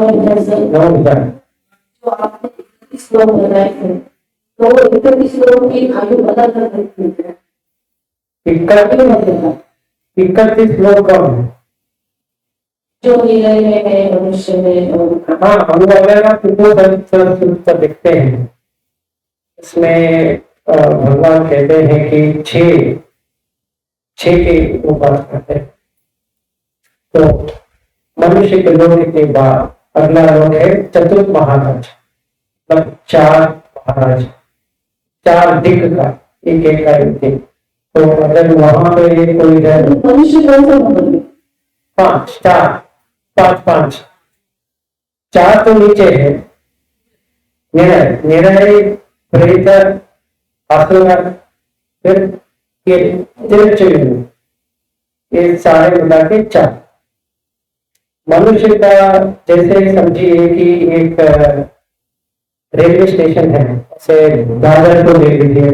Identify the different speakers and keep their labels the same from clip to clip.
Speaker 1: जो आपने 31 श्लोक बताए थे, तो 31 श्लोक की आयु बदल कर
Speaker 2: 31 श्लोक कौन है?
Speaker 1: जो निलय में है, मनुष्य में।
Speaker 2: हाँ, हम अगर आप देखते हैं, इसमें भगवान कहते हैं कि छह के ऊपर करते हैं। तो मनुष्य के लोक के बाद अगला लोक है चतुर्थ महाराज, मतलब 4 महाराज, 4 दिक्क का एक का एक। तो अगर वहां पे कोई
Speaker 1: मनुष्य कौन सा मतलब?
Speaker 2: 5 4 तो नीचे है, निर्णय प्रेत असुर, फिर ये सारे मिला के 4। मनुष्य का जैसे समझिए कि एक रेलवे स्टेशन है, जैसे दादर को ले लीजिए,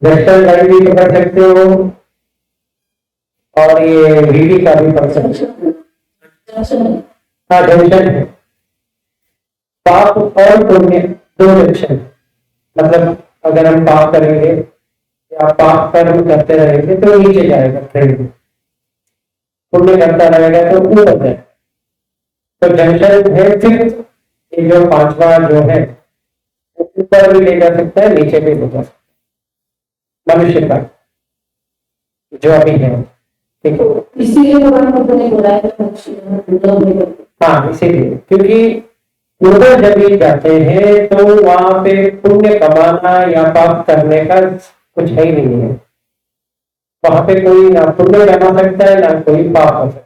Speaker 2: वेस्टर्न लाइन भी पकड़ सकते हो और ये वीवी का भी पकड़ सकते हो। हाँ, जंक्शन है। पाप और पुण्य 2 जंक्शन। मतलब अगर हम पाप करेंगे या पाप कर्म करते रहेंगे तो नीचे जाएगा ट्रेन, पुण्य करता रहेगा तो ऊपर जाएगा। तो जंक्शन है 5th, ये जो 5वां जो है ऊपर भी ले जा सकता है, नीचे भी ले जा सकता है, मनुष्य का जो अभी है। ठीक है,
Speaker 1: इसीलिए
Speaker 2: हाँ, इसीलिए क्योंकि ऊपर जब भी जाते हैं तो वहां पे पुण्य कमाना या पाप करने का कुछ है ही नहीं है। वहां पे कोई ना पुण्य कमा सकता है ना कोई पाप हो सकता है।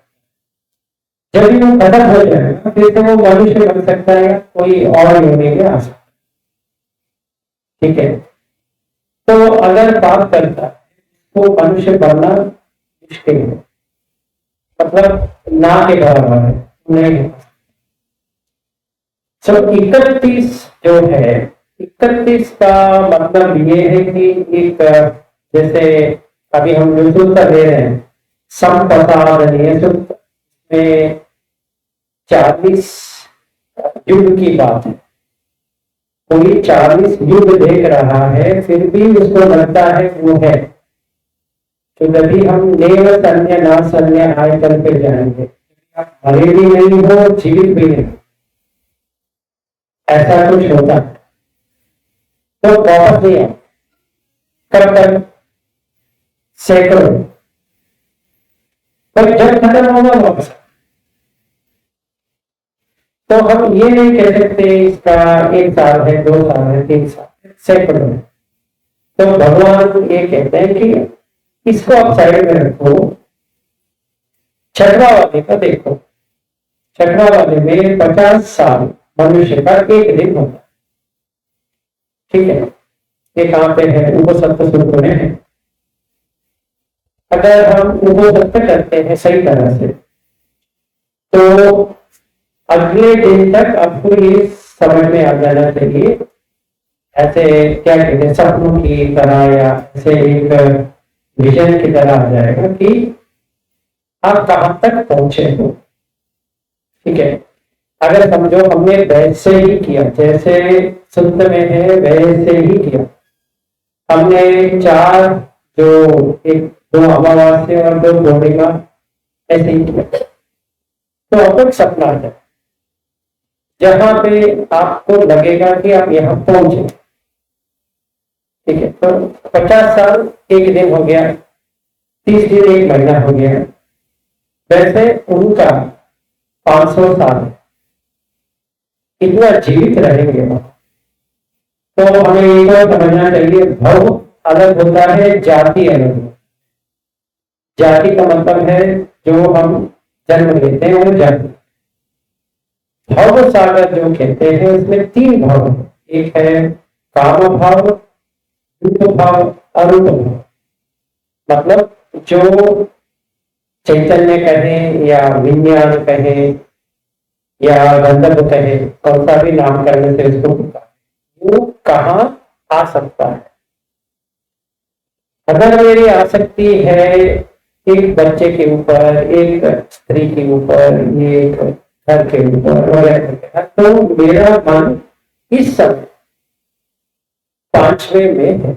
Speaker 2: जब भी वो खत्म हो जाएगा फिर तो वो मनुष्य बन सकता है, कोई और योनि में आ सकता है। ठीक है, तो अगर पाप करता है तो मनुष्य बनना मुश्किल है, मतलब ना के बराबर है, नहीं है। 31 जो है, 31 का मतलब ये है कि एक जैसे अभी हम जो सूत्र ले रहे हैं संप्रसारणीय सूत्र में 40 युग की बात है। कोई 40 युग देख रहा है फिर भी उसको लगता है वो है, तो जब हम नेव सन्य ना सन्य आय चल फिर जाएंगे, मरे भी नहीं हो जीवित भी नहीं, ऐसा कुछ होता है तो वापस नहीं आए। कब तक? सैकड़ों, पर जब खत्म होगा वापस। तो हम ये नहीं कह सकते इसका 1 साल है, 2 साल है, 3 साल है, सैकड़ों है। तो भगवान ये कहते हैं कि इसको आप साइड में रखो, 6वां वाले का देखो। 6वां वाले में 50 साल मनुष्य का 1 दिन होता है। ठीक है, ये कहां पे है? उपसत्त सूत्र में है। अगर हम उपसत्त करते हैं सही तरह से तो अगले दिन तक आपको ये समझ में आ जाना चाहिए, ऐसे क्या कहते हैं सपनों की तरह या ऐसे एक विजन की तरह आ जाएगा कि आप कहां तक पहुंचे हो। ठीक है, अगर समझो हमने वैसे ही किया जैसे सूत्र में है, वैसे ही किया हमने 4 जो 2 अमावास्या और 2 पूर्णिमा ऐसे ही किया तो आपको एक सपना आ जाए जहां पे आपको लगेगा कि आप यहां पहुंचे। ठीक है, तो 50 साल 1 दिन हो गया, 30 दिन 1 महीना हो गया, वैसे उनका 500 साल इतना जीवित रहेंगे। तो हमें एक बार समझना चाहिए, भव अलग होता है, जाति अलग होता है। जाति का मतलब है जो हम जन्म लेते हैं वो जाति। भव सागर जो कहते हैं उसमें 3 भाव है, एक है काम भाव, रूप भाव, अरूप भाव। मतलब जो चैतन्य कहें या विज्ञान कहें या गंधर्व कहें, कौन सा भी नाम करने से उसको वो कहाँ आ सकता है। अगर मेरी आसक्ति है एक बच्चे के ऊपर, एक स्त्री के ऊपर, एक घर के ऊपर वगैरह। तो मेरा मन इस समय पांचवें में है।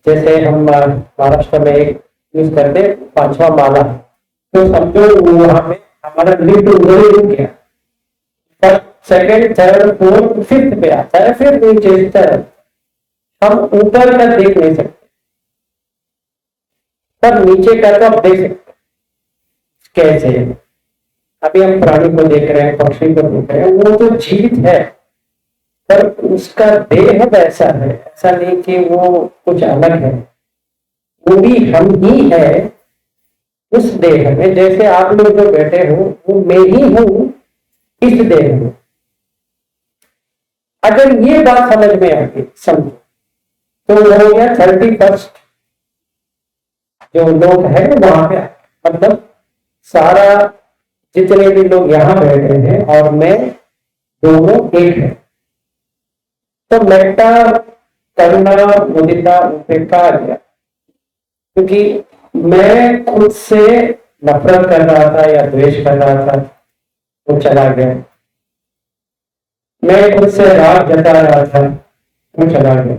Speaker 2: जैसे हम महाराष्ट्र में एक यूज करते हैं पांचवा माला, तो समझो वहां पे हमारा लिफ्ट उधर ही रुक गया, पर सेकंड थर्ड फोर्थ फिफ्थ पे आता है, फिर नीचे थर्ड। हम ऊपर का देख नहीं सकते, पर नीचे का तो आप देख सकते। कैसे? अभी हम प्राणी को देख रहे हैं, पक्षी को देख रहे हैं, वो तो जीवित है, पर उसका देह वैसा है, ऐसा नहीं कि वो कुछ अलग है। वो भी हम ही है उस देह में। जैसे आप लोग जो बैठे हो वो मैं ही हूं इस देह में। अगर ये बात समझ में आ गई, समझो, तो वो हो गया 31st जो लोग हैं वहां पे, मतलब सारा जितने भी लोग यहां बैठे हैं और मैं दोनों एक है। तो मेटा करुणा मुदिता उपेक्षा आ गया, क्योंकि मैं खुद से नफरत कर रहा था या द्वेष कर रहा था, वो चला गया। मैं खुद से राग जता रहा था, वो चला गया।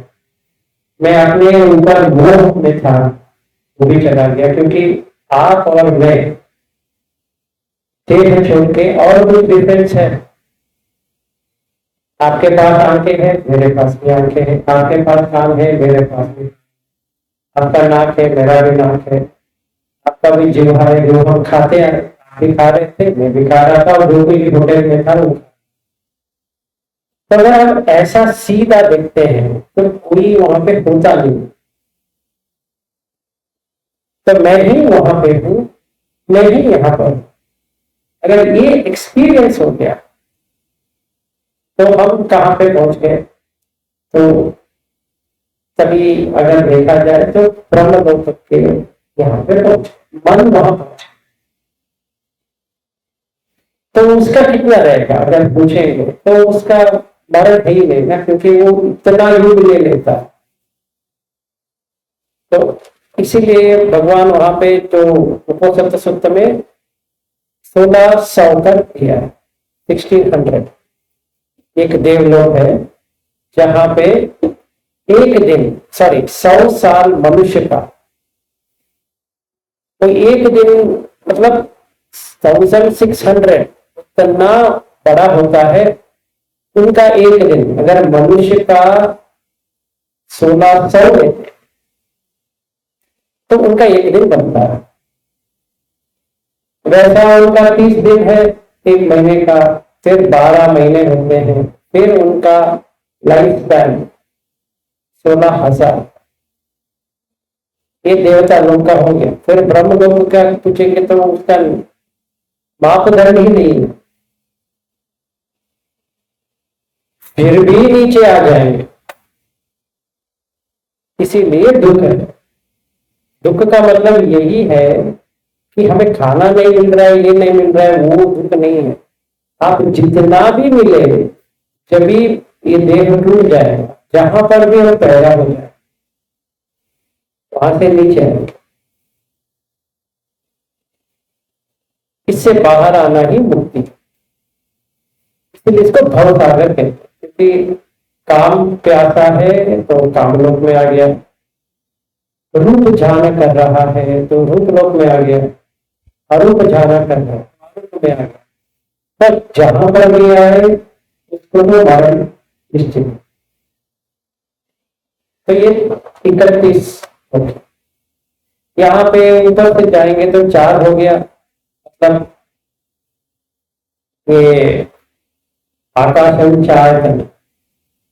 Speaker 2: मैं अपने ऊपर मोह में था, वो भी चला गया। क्योंकि आप और मैं देह छोड़ के और कुछ डिफरेंस है। आपके पास आंखें हैं, मेरे पास भी आंखें हैं। आपके पास कान है, मेरे पास भी। आपका नाक है, मेरा भी नाक है। आपका भी जिह्वा है, जो हम खाते हैं, आप भी खा रहे थे, मैं भी खा रहा था, और जो भी होटल में था वो। तो अगर हम ऐसा सीधा देखते हैं तो कोई वहां पे होता नहीं। तो मैं ही वहां पे हूं, मैं ही यहाँ पर। अगर ये एक्सपीरियंस हो गया तो हम कहाँ पे पहुंच गए? तो तभी अगर देखा जाए तो ब्रह्म लोक के यहाँ पे पहुंचे, मन वहां पहुंचे। तो उसका कितना रहेगा अगर पूछेंगे, तो उसका मरण ही नहीं ना, क्योंकि वो इतना युग ले लेता। तो इसीलिए भगवान वहां पे जो उपनिषद सूत्र में 1600 कर दिया, 1600 एक देवलोक है जहां पे एक दिन 100 साल मनुष्य का, तो एक दिन मतलब 1600 इतना बड़ा होता है उनका एक दिन। अगर मनुष्य का 1600 लेते तो उनका एक दिन बनता है। वैसा उनका 30 दिन है एक महीने का, फिर 12 महीने होते हैं, फिर उनका लाइफ स्पैन 16,000। ये देवता लोग का हो गया। फिर ब्रह्म लोग का पूछेंगे तो उसका मापदंड ही नहीं है, फिर भी नीचे आ जाएंगे। इसीलिए दुख है। दुख का मतलब यही है कि हमें खाना नहीं मिल रहा है, ये नहीं मिल रहा है, वो दुख नहीं है। आप जितना भी मिले, जब भी ये देह टूट जाएगा, जहां पर भी हम पैदा हो जाए वहां से नीचे आएंगे। इससे बाहर आना ही मुक्ति। इसलिए इसको भव सागर कहते हैं, क्योंकि काम प्यासा है तो कामलोक में आ गया, रूप झाना कर रहा है तो रूप लोक में आ गया, अरूप झाना कर रहा है अरूप में आ गया। पर जहां पर भी आए उसको तो मरण निश्चित। तो ये 31 हो गया। यहाँ पे ऊपर से जाएंगे तो 4 हो गया, मतलब ये आकाश चार,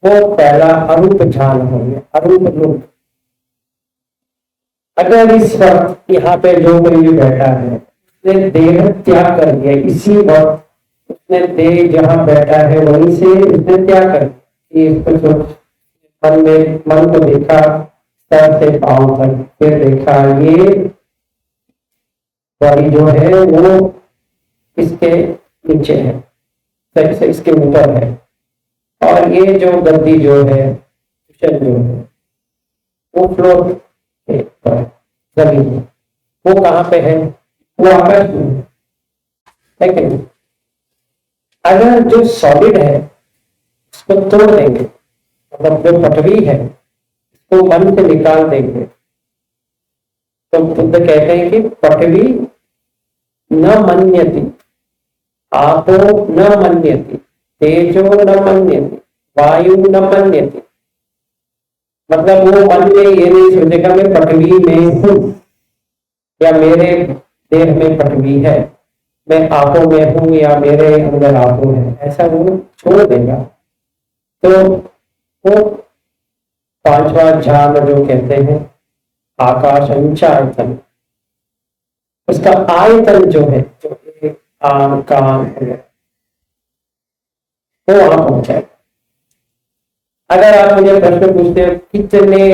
Speaker 2: वो पहला अरूप झान हो गया, अरूप रूप। अगर इस वक्त यहाँ पे जो कोई भी बैठा है उसने देह त्याग कर दिया, इसी वक्त उसने देह जहां बैठा है वहीं से उसने त्याग कर दिया। मन को देखा सर से पांव तक, फिर देखा ये बॉडी जो है वो इसके नीचे है, सर से इसके ऊपर है, और ये जो गद्दी जो है जो है वो फ्लोर जमीन, वो कहाँ पे है? वो आकाश में है कि नहीं? अगर जो सॉलिड है उसको तोड़ देंगे, मतलब जो पटवी है उसको मन से निकाल देंगे, तो बुद्ध कहते हैं कि पटवी न मन्यति, आपो न मन्यति, तेजो न मन्यति, वायु न मन्यति। मतलब वो मन में ये नहीं सोचेगा मैं पटवी में हूं या मेरे देह में पटवी है, मैं आंखों में हूं या मेरे अंदर आंखों है, ऐसा वो छोड़ देगा। तो वो पांचवा ध्यान जो कहते हैं आकाशंचायतन, उसका आयतन जो है, जो एक आम कान है, वो वहां पहुंचाए। अगर आप मुझे प्रश्न पूछते हो कितने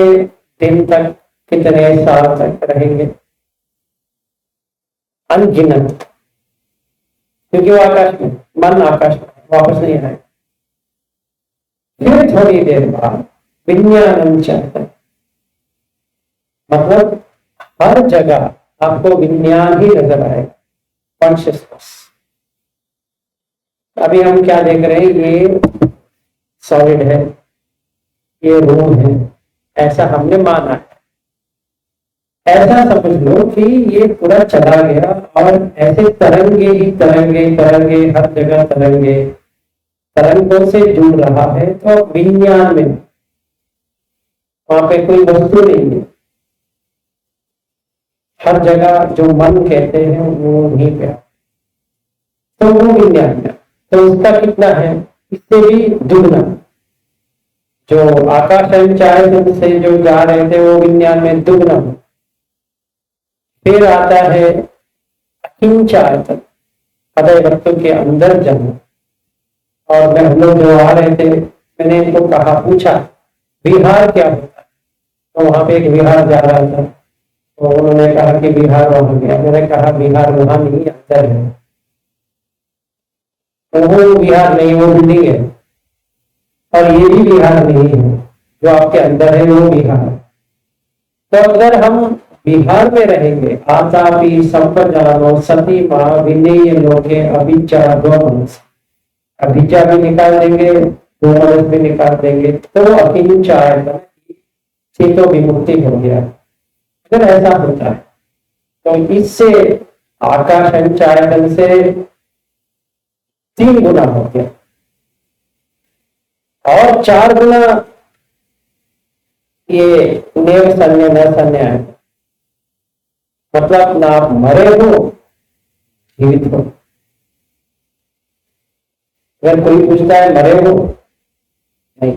Speaker 2: दिन तक, कितने साल तक रहेंगे, अनगिनत, क्योंकि वो आकाश में, मन आकाश में, वापस नहीं आएगा। फिर थोड़ी देर बाद विज्ञान चाहता, मतलब हर जगह आपको विज्ञान ही नजर आएगा, कॉन्शियसनेस। अभी हम क्या देख रहे हैं, ये सॉलिड है, ये रूम है, ऐसा हमने माना है। ऐसा समझ लो कि ये पूरा चला गया और ऐसे तरंगे ही तरंगे तरंगे हर जगह तरंगे, तरंगों से जुड़ रहा है। तो विज्ञान में वहां पे कोई वस्तु नहीं है, हर जगह जो मन कहते हैं वो नहीं पे, तो वो विज्ञान में। तो उसका कितना है, इससे भी दुगना। जो आकाशंचायतन से जो जा रहे थे वो विज्ञान में दुगना। फिर आता है अकिंचायतन, हृदय वस्तु के अंदर जाना। और मैं हम लोग जो आ रहे थे, मैंने इनको कहा, पूछा विहार क्या होता है, तो वहां पे एक विहार जा रहा था, तो उन्होंने कहा कि विहार वहां गया। मैंने कहा विहार वहां नहीं, अंदर है। तो वो विहार नहीं, वो बिल्डिंग है। और ये भी विहार नहीं है, जो आपके अंदर है वो विहार। तो अगर हम बिहार में रहेंगे, आतापि संपजानो सती माँ विनय लोके अभिज्ञा द्वमनस, अभिज्ञा भी निकाल देंगे, द्वमनस भी निकाल देंगे, तो अकिंचायतन से तो विमुक्ति हो गया। अगर ऐसा होता है तो इससे आकाशंचायतन से 3 गुना हो गया, और 4 गुना ये नेव सन्य न सन्य है। मतलब ना आप मरे हो, जीवित हो। अगर कोई पूछता है मरे हो, नहीं।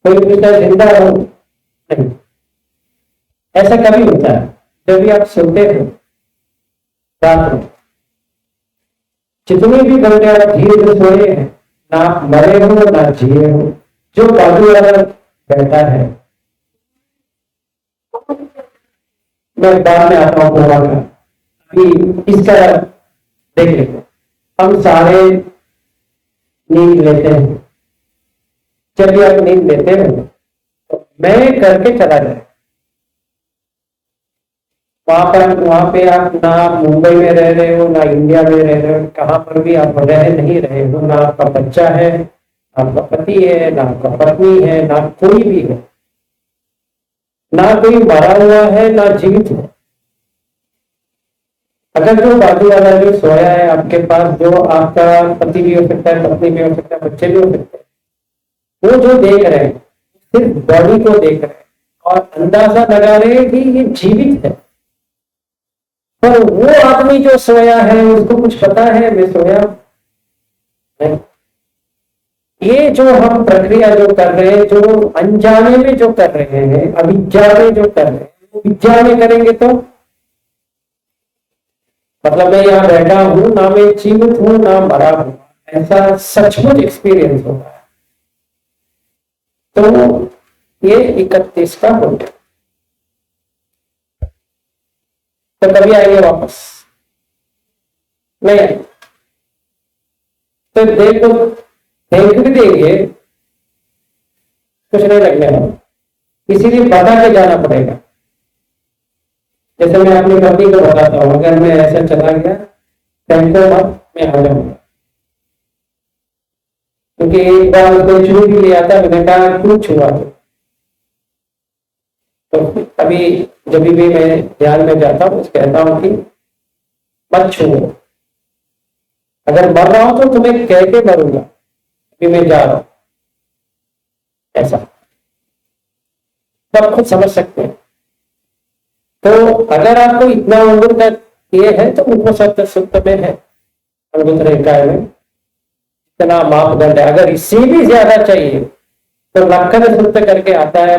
Speaker 2: कोई पूछता है जिंदा हो, नहीं। ऐसा कभी होता है जब भी आप सोते हो रात में, जितने भी घंटे आप धीरे से सोए हैं, ना आप मरे हो ना जिए हो। जो बाजू वाला बैठा है, मैं बाद में आता हूँ गोवा का, अभी इसका देख लेते। हम सारे नींद लेते हैं, जब भी आप नींद लेते हो तो मैं करके चला जाए। वहां पे आप ना मुंबई में रह रहे हो, ना इंडिया में रह रहे हो, कहां पर भी आप रह नहीं रहे हो। ना आपका बच्चा है, ना आपका पति है, ना आपका पत्नी है, ना कोई भी है, ना कोई मरा हुआ है ना जीवित है। अगर जो बाजू वाला जो सोया है आपके पास, जो आपका पति भी हो सकता है, पत्नी भी हो सकता है, बच्चे भी हो सकते हैं, वो जो देख रहे हैं सिर्फ बॉडी को देख रहे हैं और अंदाजा लगा रहे हैं कि ये जीवित है। पर वो आदमी जो सोया है उसको कुछ पता है मैं सोया नहीं। ये जो हम प्रक्रिया जो कर रहे हैं, जो अनजाने में जो कर रहे हैं, अविद्या में जो कर रहे हैं, वो विद्या में करेंगे तो मतलब मैं यहाँ बैठा हूं, ना मैं जीवित हूं ना मरा हूं, ऐसा सचमुच एक्सपीरियंस होगा। तो ये 31 का हो गया। तो कभी आएंगे वापस नहीं आएंगे। तो देखो, देख भी देंगे कुछ नहीं लगने वाला, इसीलिए बता के जाना पड़ेगा। जैसे मैं अपनी पत्नी को बताता हूँ, अगर मैं ऐसा चला गया टेंशन मत, मैं आ जाऊंगा। क्योंकि एक बार उसको छू भी लिया था, मैंने कहा क्यों छुआ तो अभी जब भी मैं ध्यान में जाता हूँ कहता हूँ कि मत छुओ, अगर मर रहा हूं तो तुम्हें कह के मरूंगा कि मैं जा रहा हूं, ऐसा तो आप खुद समझ सकते हैं। तो अगर आपको इतना उम्र का ये है तो उनको सत्य सुक्त में है, अंगुत्तर निकाय में इतना मापदंड है। अगर इससे भी ज्यादा चाहिए तो लक्षण सूत्र करके आता है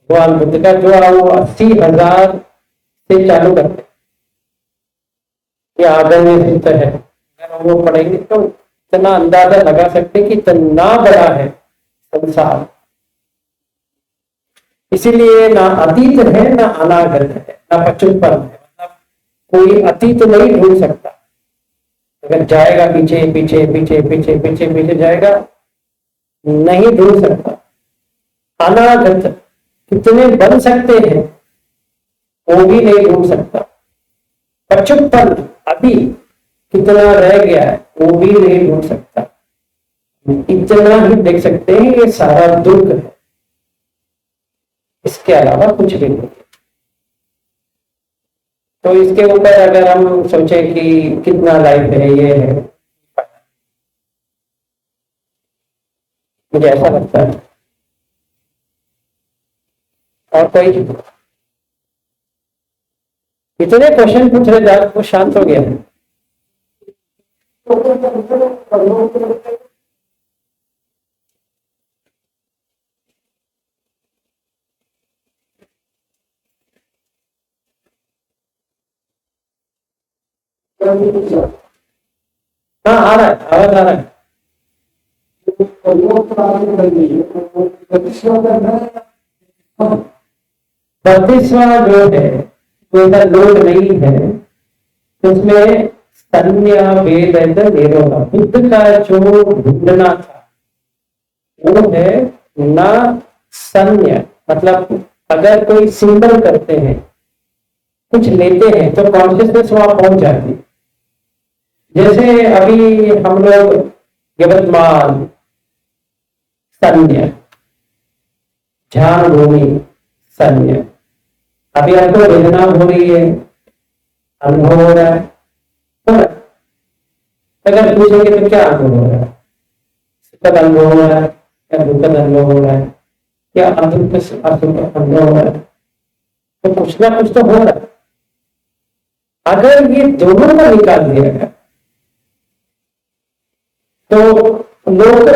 Speaker 2: भगवान बुद्ध का, जो वो 80,000 से चालू करते हैं, ये आदरणीय सूत्र है। अगर हम वो पढ़ेंगे तो इतना अंदाजा लगा सकते हैं कि इतना बड़ा है संसार, इसीलिए ना अतीत है ना अनागत है ना पचुपन है, मतलब कोई अतीत नहीं ढूंढ सकता। अगर जाएगा पीछे पीछे पीछे पीछे पीछे पीछे जाएगा, नहीं ढूंढ सकता। अनागत कितने बन सकते हैं वो भी नहीं ढूंढ सकता। पचुपन अभी कितना रह गया है वो भी नहीं ढूंढ सकता। इतना ही देख सकते हैं ये सारा दुर्ग है, इसके अलावा कुछ भी नहीं। तो इसके ऊपर अगर हम सोचें कि कितना लाइफ है, ये है, मुझे ऐसा लगता है। और कोई इतने क्वेश्चन पूछ रहे थे, वो शांत हो गया है। हाँ आ रहा है, आवाज आ रहा है। बत्तीसवां जो है वो इधर लोड नहीं है, उसमें संज्ञा वेद निरोधा बुद्ध का जो ढूंढना था वो है ना संज्ञा, मतलब अगर कोई सिंबल करते हैं कुछ लेते हैं तो कॉन्शियसनेस वहां पहुंच जाती है। जैसे अभी हम लोग यवतमाल संज्ञा, ध्यान भूमि संज्ञा, अभी आपको वेदना हो रही है, अनुभव हो रहा है, तो अगर पूछेंगे तो क्या अनुभव हो रहा है, सुखद अनुभव हो रहा है या दुखद अनुभव हो रहा है या अदुख असुख अनुभव हो रहा है, तो कुछ ना कुछ तो हो रहा है। अगर ये दोनों को निकाल दिया गया तो लोग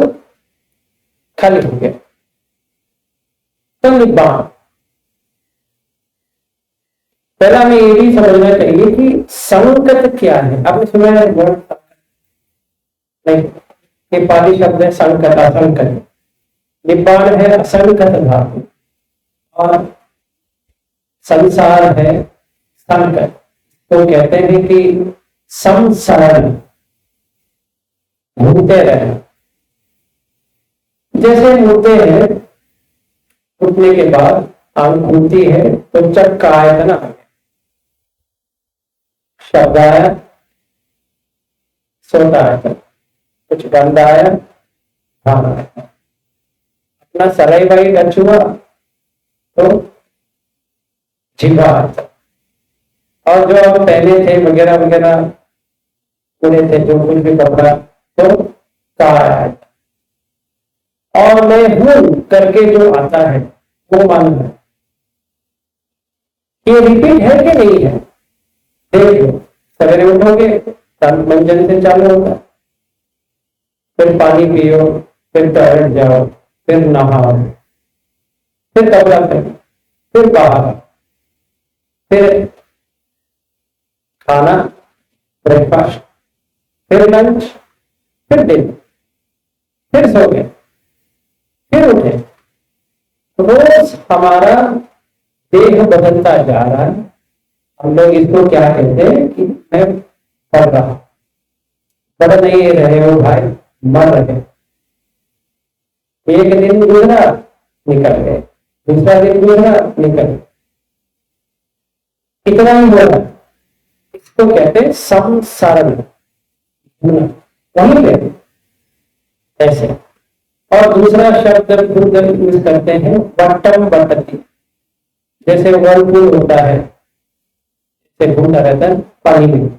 Speaker 2: खाली हो गया, तो निब्बाण। पहला हमें ये भी समझना चाहिए कि संकट क्या है। आपने सुना है वर्ड नहीं, ये पाली शब्द है संकट, असंकट। निब्बाण है असंकट धातु और संसार है संकट। तो कहते हैं कि संसार घूमते रहना, जैसे मुद्दे हैं उठने के बाद आंख खुलती है तो चक्का आया ना, शब्द आया, सोता आया, कुछ गंध आया, भाव आया, अपना सराई बाई टच हुआ तो जिभा आता, और जो आप पहने थे वगैरह वगैरह पूरे थे जो कुछ भी कपड़ा तो आया, और मैं हूं करके जो आता है वो मन है। ये रिपीट है कि नहीं है? देख लो, सवेरे उठोगे तन मंजन से चालू होगा, फिर पानी पियो, फिर टॉयलेट जाओ, फिर नहाओ, फिर कपड़ा पहनो, फिर बाहर, फिर खाना ब्रेकफास्ट, फिर लंच, फिर डिनर, फिर सो गए, फिर उठे। रोज हमारा देह बदलता जा रहा है। हम लोग इसको क्या कहते हैं कि मैं पढ़ रहा हूं, पढ़ नहीं रहे हो भाई, मर रहे। एक दिन गुजरा निकल गए, दूसरा दिन गुजरा निकल गए, इतना ही हो रहा। इसको कहते हैं संसारण, वहीं पे ऐसे। और दूसरा शब्द भूत यूज करते हैं वट्टम वटती, जैसे वर्लपूल होता है, जैसे घूमता रहता है पानी में।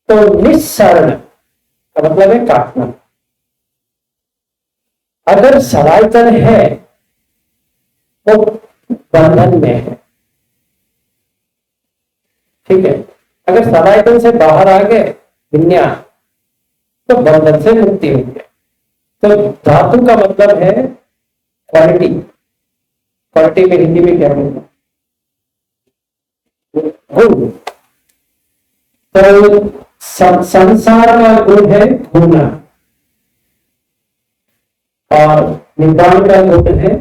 Speaker 2: तो निस्सरण का मतलब है काटना। अगर सरायतन है तो बंधन में है, ठीक है। अगर सरायतन से बाहर आ गए विन्यास तो बंधन से मुक्ति हो गई। तो धातु का मतलब है क्वालिटी। क्वालिटी में हिंदी में क्या बोलते हैं? गुण। तो संसार का गुण है घूमना और निदान का गुण है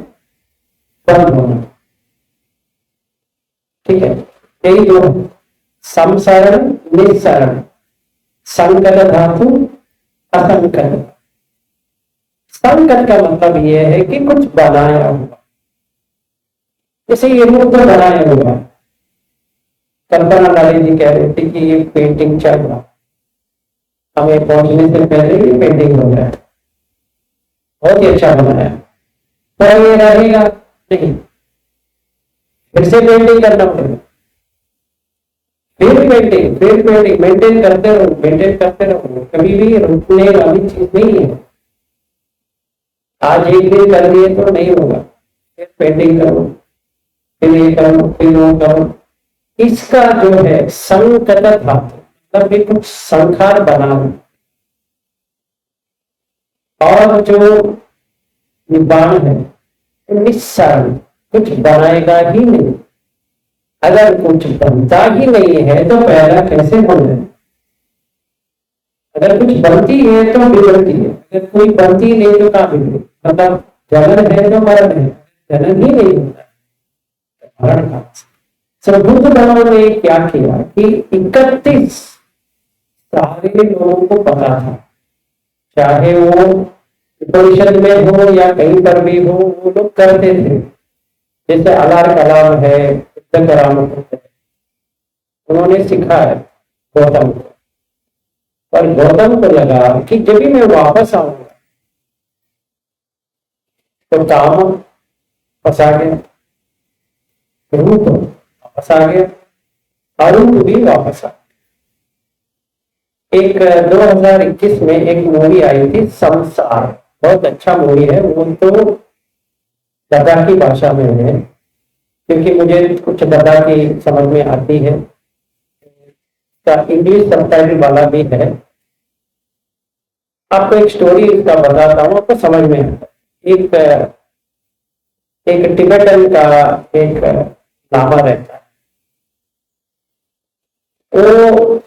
Speaker 2: बंद होना, ठीक है। यही दो है, संसरण निस्सरण, संकट धातु असंकट। संकट का मतलब यह है कि कुछ बनाया हुआ, जैसे ये रूप तो बनाया हुआ। कल्पना लाली जी कह रही थी कि ये पेंटिंग चल रहा, हमें पहुंचने से पहले ये पेंटिंग हो गया, बहुत ही अच्छा बनाया, पर ये रहेगा नहीं, फिर से पेंटिंग करना पड़ेगा, फिर पेंटिंग मेंटेन करते रहो। कभी भी रुकने वाली चीज नहीं है। आज एक दिन कर दिए तो नहीं होगा, फिर पेंटिंग करो, फिर ये करो, फिर वो करो। इसका जो है संकट धातु, मतलब भी कुछ संखार बनाना। और जो निबाण है निस्सरण, कुछ बनाएगा ही नहीं। अगर कुछ बनता ही नहीं है तो पैदा कैसे बन रहे? अगर कुछ बनती है तो बिगड़ती है, अगर कोई बनती नहीं तो कहाँ बिगड़ी? मतलब जलन है तो मरण है, जलन ही नहीं होता है मरण का। बुद्ध धर्म ने क्या किया कि 31 सारे लोगों को पता था, चाहे वो उपनिषद में हो या कहीं पर भी हो, वो लोग करते थे। जैसे अलार कलाम है, करामत है, उन्होंने सिखा है गौतम को। और गौतम को लगा कि जब भी मैं वापस आऊंगा तो काम फंसा गया, रूप वापस आ गया, अरूप भी वापस आ गया। एक 2021 में एक मूवी आई थी संसार, बहुत अच्छा मूवी है। वो तो लद्दाखी भाषा में है, क्योंकि मुझे कुछ लद्दाखी समझ में आती है। इंग्लिश सबटाइटल वाला भी है। आपको एक स्टोरी इसका बताता हूँ, आपको समझ में आता है। एक टिबेटन का एक लामा रहता है, वो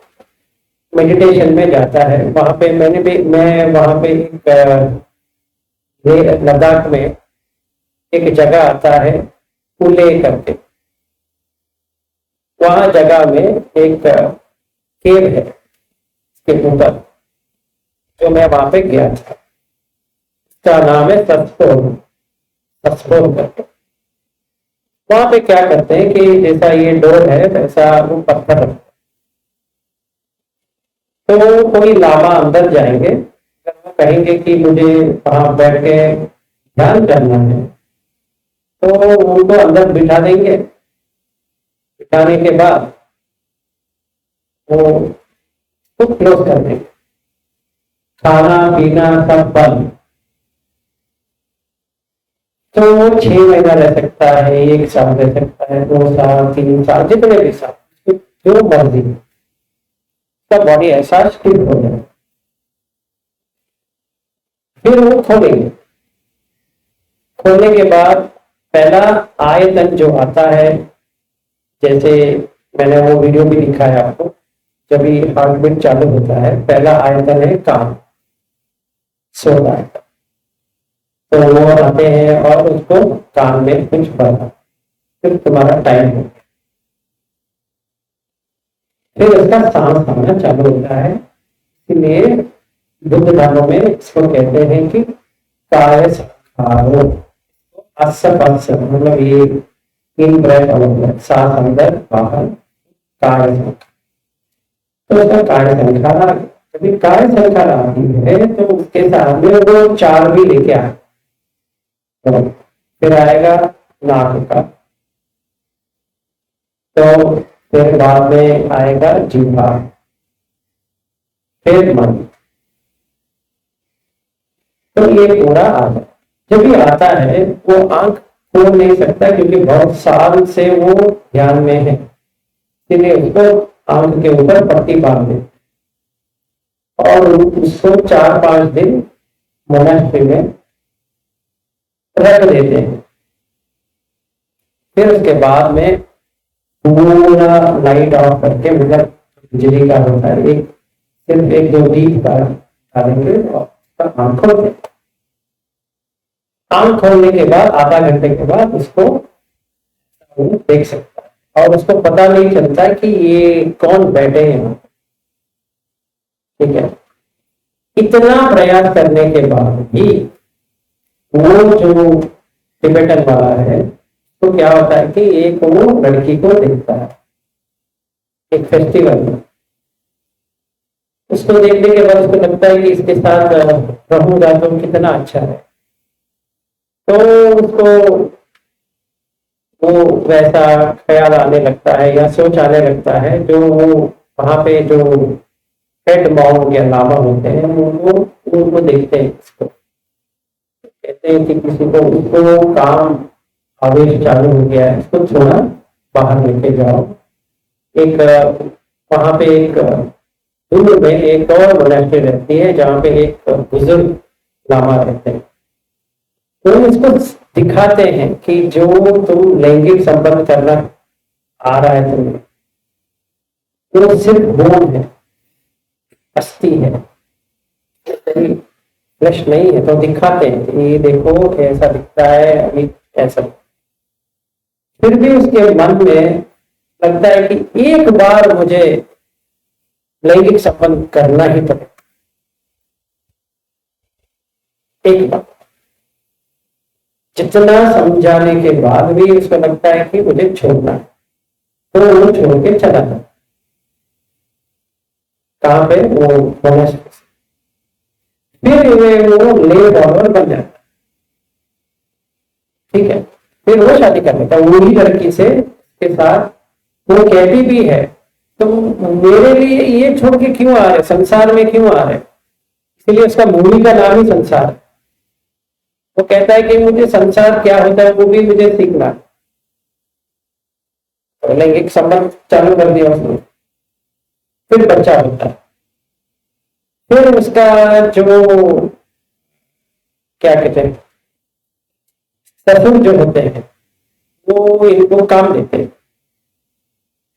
Speaker 2: मेडिटेशन में जाता है। वहां पे मैं वहां पे लद्दाख में एक जगह आता है कुले करके, वहां जगह में एक केव है उसके ऊपर, जो मैं वहां पे गया था। उसका नाम है सत्सपोर करके। वहां पे क्या करते हैं कि जैसा ये डोर है वैसा वो पत्थर रखते हैं। तो कोई लामा अंदर जाएंगे, अगर वो कहेंगे कि मुझे वहां बैठ के ध्यान करना है तो उनको अंदर बिठा देंगे। बिठाने के बाद वो क्लोज कर देंगे, खाना पीना सब बंद। तो वो 6 महीना रह सकता है, 1 साल रह सकता है, 2 साल, 3 साल, जितने भी साल, जो मर्जी, उसका बॉडी ऐसा स्टिफ हो जाए। फिर वो खोलेंगे। खोलने के बाद पहला आयतन जो आता है, जैसे मैंने वो वीडियो भी दिखाया आपको, जब भी हार्ट बीट चालू होता है पहला आयतन है कान, सोल आयतन। तो वो आते हैं और उसको कान में कुछ भरना, फिर तुम्हारा टाइम हो गया। फिर उसका सांस आना चालू होता है। इसलिए बुद्ध धर्म में इसको कहते हैं कि काय संखारो, मतलब ये इन ब्रेथ आउट, सांस अंदर बाहर, काय संखार। तो उसका काय संखार आ गया। जब काय संख्या आती है तो उसके साथ में वो 4 भी लेके आए, तो फिर आएगा नाक का, तो फिर बाद में आएगा जीवा, फिर मन। तो ये पूरा आ जाए। जब ये आता है वो आंख खोल नहीं सकता क्योंकि बहुत साल से वो ध्यान में है, इसलिए उसको आंख के ऊपर पट्टी बांध दे और उसको 4-5 दिन मोनास्ट्री में रख देते हैं। फिर उसके बाद में पूरा लाइट ऑफ करके, मतलब बिजली का होता है, एक सिर्फ 1-2 दीप का डालेंगे और आंख खोलते। आंख खोलने के बाद आधा घंटे के बाद उसको देख सकता है और उसको पता नहीं चलता कि ये कौन बैठे हैं यहाँ, ठीक है। इतना प्रयास करने के बाद भी वो जो टिबेटन वाला है तो क्या होता है कि एक वो लड़की को देखता है एक फेस्टिवल में, उसको देखने के बाद उसको लगता है कि इसके साथ रहूंगा तो कितना अच्छा है, तो उसको वो वैसा ख्याल आने लगता है या सोच आने लगता है जो वो वहां पे जो हेड माउंट या लामा होते हैं वो उनको देखते हैं, इसको कहते हैं कि किसी को उसको काम आवेश चालू हो गया है, इसको थोड़ा बाहर लेके जाओ। एक वहां पे एक दूर में एक और मोनास्ट्री रहती है जहाँ पे एक बुजुर्ग लामा रहते हैं, तो इसको दिखाते हैं कि जो तुम लैंगिक संबंध करना आ रहा है तुम्हें, वो सिर्फ भूम है, अस्थि है, फ्लैश नहीं है। तो दिखाते हैं कि ये देखो ऐसा दिखता है, अभी ऐसा। फिर भी उसके मन में लगता है कि एक बार मुझे लैंगिक संबंध करना ही पड़ेगा, एक बार। जितना समझाने के बाद भी उसको लगता है कि मुझे छोड़ना है, तो वो छोड़ के चला जाता। कहाँ पे? वो मोनास्ट्री। फिर वो ले फॉलोअर बन जाता, ठीक है। फिर वो शादी कर लेता वही लड़की से के साथ। वो कहती भी है तो मेरे लिए ये छोड़ के क्यों आ रहे, संसार में क्यों आ रहे, इसलिए उसका मूवी का नाम ही संसार है। वो कहता है कि मुझे संसार क्या होता है वो भी मुझे सीखना है। तो लैंगिक संबंध चालू कर दिया उसने, फिर बच्चा होता है। फिर उसका जो क्या कहते हैं ससुर जो होते हैं वो इनको काम देते हैं,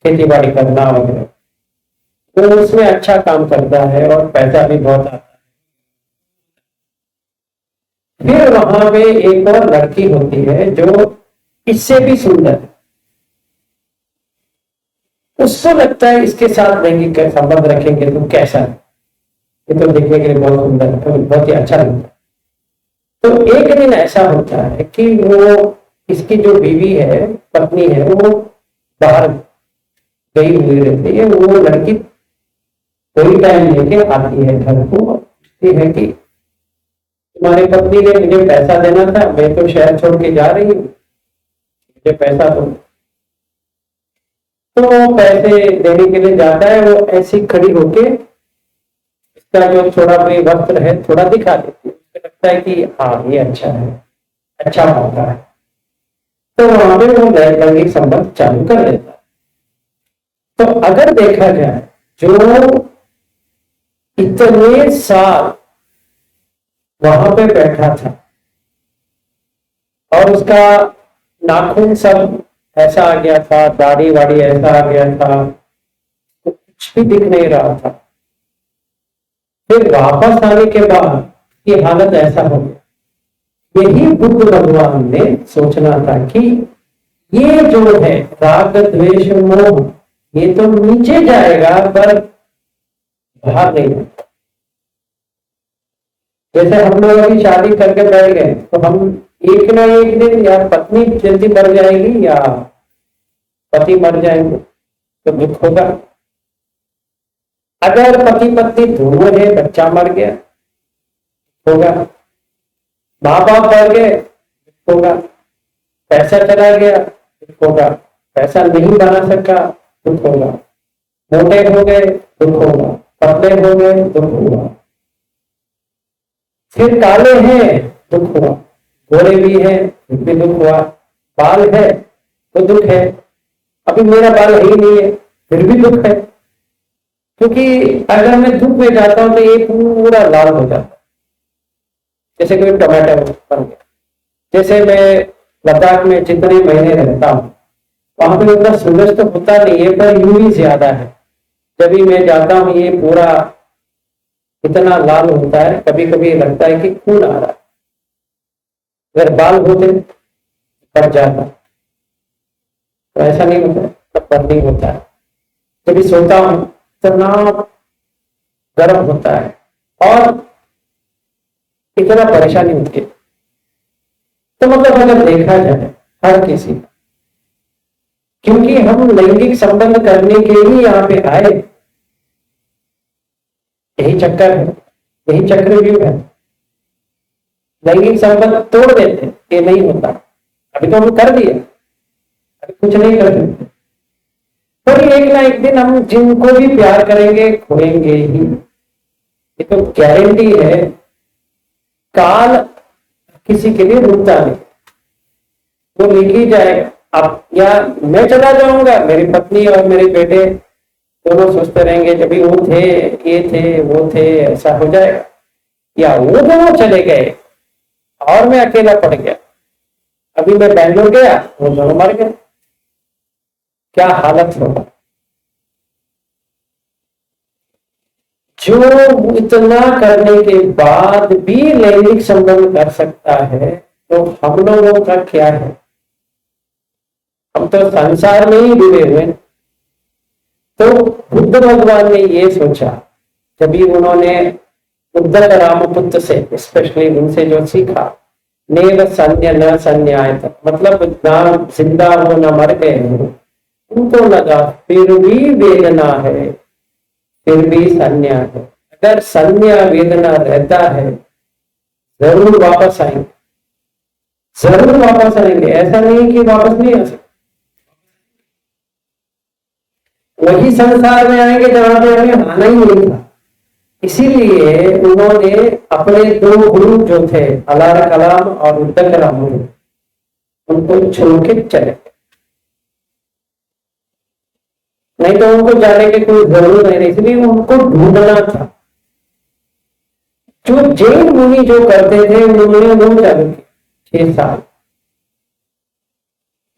Speaker 2: खेती बाड़ी करना वगैरह, तो उसमें अच्छा काम करता है और पैसा भी बहुत आता है। फिर वहां पे एक और लड़की होती है जो इससे भी सुंदर है, उसको लगता है इसके साथ लैंगिक संबंध रखेंगे तो कैसा है, ये तो देखने के लिए बहुत सुंदर है, तो बहुत ही अच्छा लगता है। तो एक दिन ऐसा होता है कि वो इसकी जो बीवी है, पत्नी है, वो बाहर गई हुई रहती है। वो लड़की कोई टाइम लेके आती है घर को, कहती है कि तुम्हारी पत्नी ने मुझे पैसा देना था, मैं तो शहर छोड़ के जा रही हूँ, मुझे पैसा दो। तो पैसे देने के लिए जाता है, वो ऐसी खड़ी होके इसका जो थोड़ा भी वस्त्र है थोड़ा दिखा देती है, उसको लगता है कि हाँ ये अच्छा है, अच्छा मौका है, तो वहां पे वो लैंगिक संबंध चालू कर देता है। तो अगर देखा जाए जो इतने साल वहां पे बैठा था और उसका नाखून सब ऐसा आ गया था, दाढ़ी वाड़ी ऐसा आ गया था, तो कुछ भी दिख नहीं रहा था। फिर वापस आने के बाद ये हालत ऐसा हो गया। यही बुद्ध भगवान ने सोचना था कि ये जो है राग द्वेष मोह, ये तो नीचे जाएगा पर बाहर नहीं जाएगा। जैसे हम लोग अभी शादी करके बैठ गए तो हम एक ना एक दिन या पत्नी जल्दी मर जाएगी या पति मर जाएंगे तो दुख होगा। अगर पति पत्नी दोनों है, बच्चा मर गया होगा, माँ बाप मर गए होगा, पैसा चला गया होगा, पैसा नहीं बना सका दुख होगा, मोटे हो गए दुख होगा, पतले हो गए दुख होगा, फिर काले हैं दुख हुआ, गोरे भी हैं भी दुख हुआ, बाल है तो दुख है, अभी मेरा बाल है ही नहीं है फिर भी दुख है, क्योंकि अगर मैं दुख में जाता हूं तो ये पूरा लाल हो जाता है, जैसे कोई टमाटर बन गया। जैसे मैं लद्दाख में जितने महीने रहता हूँ वहां पे उतना सूरज तो होता नहीं है पर यूवी ज्यादा है, जब भी मैं जाता हूँ ये पूरा इतना लाल होता है, कभी कभी लगता है कि खून आ रहा है। अगर बाल होते कट जाता, तो ऐसा नहीं होता, तब पर नहीं होता है। जब भी सोता हूं इतना गर्म होता है और इतना परेशानी होती है। तो मतलब अगर देखा जाए हर किसी, क्योंकि हम लैंगिक संबंध करने के लिए यहाँ पे आए, यही चक्कर है, यही चक्रव्यूह है। लैंगिक संबंध तोड़ देते, ये नहीं होता, अभी तो हम कर दिया, अभी कुछ नहीं कर सकते, पर एक ना एक दिन हम जिनको भी प्यार करेंगे खोएंगे ही, ये तो गारंटी है। काल किसी के लिए रुकता नहीं, वो लेके जाएगा। अब या मैं चला जाऊंगा, मेरी पत्नी और मेरे बेटे दोनों सोचते रहेंगे जब भी वो थे, ये थे, वो थे, ऐसा हो जाएगा, या वो दोनों चले गए और मैं अकेला पड़ गया, अभी मैं बैंगलोर गया वो दोनों मर गए, क्या हालत होगा। जो इतना करने के बाद भी लैंगिक संबंध कर सकता है तो हम लोगों का क्या है। हम तो संसार में ही डूबे हुए। तो बुद्ध भगवान ने ये सोचा, जब भी उन्होंने उद्धत रामपुत्र से स्पेशली उनसे जो सीखा, नेव संन्य न संन्यायत, मतलब ना जिंदा हो न मर गए हो, उनको लगा फिर भी वेदना है, फिर भी संन्या है। अगर संन्या वेदना रहता है जरूर वापस आएंगे, जरूर वापस आएंगे, ऐसा नहीं कि वापस नहीं आ सकते। वही संसार में आएंगे जहां पे हमें आना ही नहीं था। इसीलिए उन्होंने अपने दो गुरु जो थे अलारा कलाम और उद्धत राम, उनको छोड़ के चले, नहीं तो उनको जाने की कोई जरूरत नहीं, इसलिए उनको ढूंढना था। जो जैन मुनि जो करते थे उन्होंने वो चालू किया 6 साल,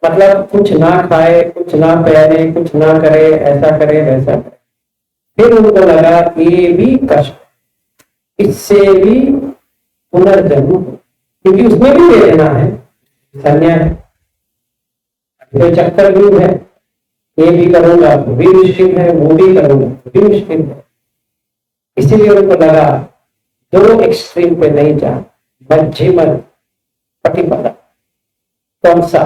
Speaker 2: मतलब कुछ ना खाए, कुछ ना पहने, कुछ ना करे, ऐसा करे वैसा करे। फिर उनको लगा ये भी कष्ट, इससे भी पुनर्जन्म, क्योंकि उसमें भी वेदना है, संन्यास है, तो चक्रव्यूह है, ये भी करूंगा वो भी मुश्किल है, वो भी करूंगा वो भी मुश्किल है। इसीलिए उनको लगा दो एक्सट्रीम पे नहीं जा, मध्यम पटिपदा, कौन सा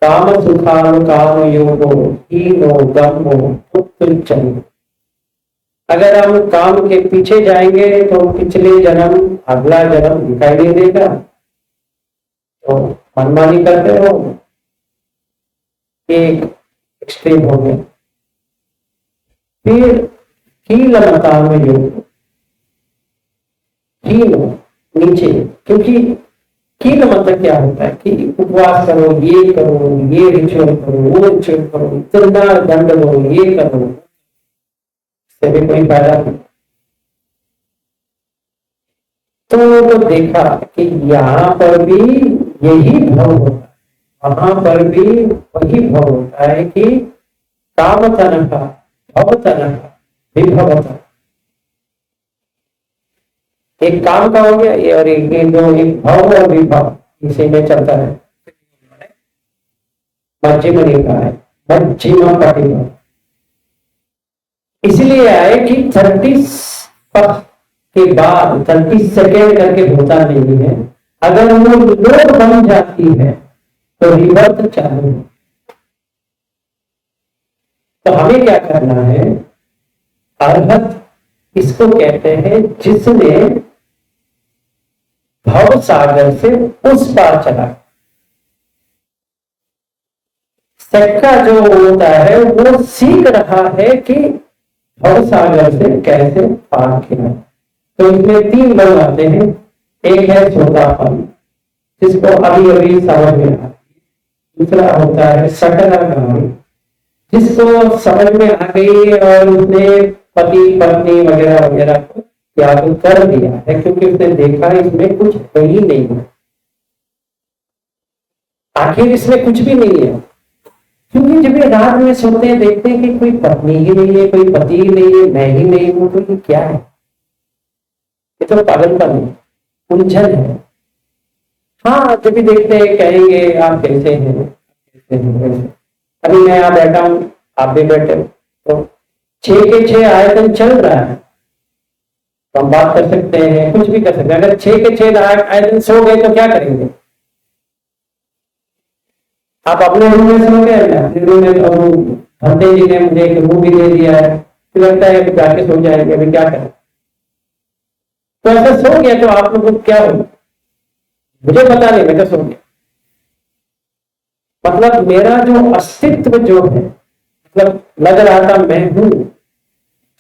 Speaker 2: काम सुखान काम योगो हीनो गमो उत्तुलचन। अगर हम काम के पीछे जाएंगे तो पिछले जन्म अगला जन्म दिखाई नहीं देगा, तो मनमानी करते हो, एक एक्सट्रीम हो गया। फिर कीलमता में योग, कील नीचे, क्योंकि कील मतलब क्या होता है कि उपवास करो, ये करो, ये रिचुअल करो, वो रिचुअल करो, इतना दंड लो, ये करो, इससे भी कोई फायदा नहीं। तो देखा कि यहाँ पर भी यही भाव होता है, वहां पर भी वही भाव होता है कि काम तनखा भव तनखा विभवता। एक काम का हो गया ये, और एक दो, एक भाव और विभव, इसी में चलता है। मध्यम रेखा है, मध्यम पटिमा, इसलिए आए कि 30 के बाद 30 सेकेंड करके होता नहीं है। अगर वो लोड बन जाती है तो रिवर्स चालू है। तो हमें क्या करना है, अरहत इसको कहते हैं जिसने भव सागर से उस पार चला। सक्का जो होता है वो सीख रहा है कि भव सागर से कैसे पार किया। तो इसमें 3 लोग आते हैं। एक है सोतापन, जिसको अभी अभी समझ में आ, दूसरा होता है सकलागामी, जिसको समझ में आ गई और उसने पति पत्नी वगैरह वगैरह को त्याग कर दिया है, क्योंकि उसने देखा इसमें कुछ है ही नहीं है, आखिर इसमें कुछ भी नहीं है। क्योंकि जब ये रात में सोते हैं देखते हैं कि कोई पत्नी ही नहीं है, कोई पति ही नहीं है, मैं ही नहीं हूं, तो ये क्या है? ये तो पागलपन है, उलझन है। हाँ, जब भी देखते हैं कहेंगे आप कैसे हैं, कैसे हैं। अभी मैं यहाँ बैठा हूं, आप भी बैठे हो, तो 6 के 6 आयतन चल रहा है, तो हम बात कर सकते हैं, कुछ भी कर सकते हैं। अगर 6 के 6 आयतन सो गए तो क्या करेंगे? आप अपने रूम में सो गए, अपने रूम में, तो भंते जी ने मुझे एक रूम भी दे दिया है, तो लगता है कि जाके सो जाएंगे, अभी क्या करें? तो ऐसा सो गया तो आप लोगों को क्या हो, मुझे पता नहीं, मैं तो सो गया। मतलब मेरा जो अस्तित्व जो है, मतलब लग रहा था मैं हूं,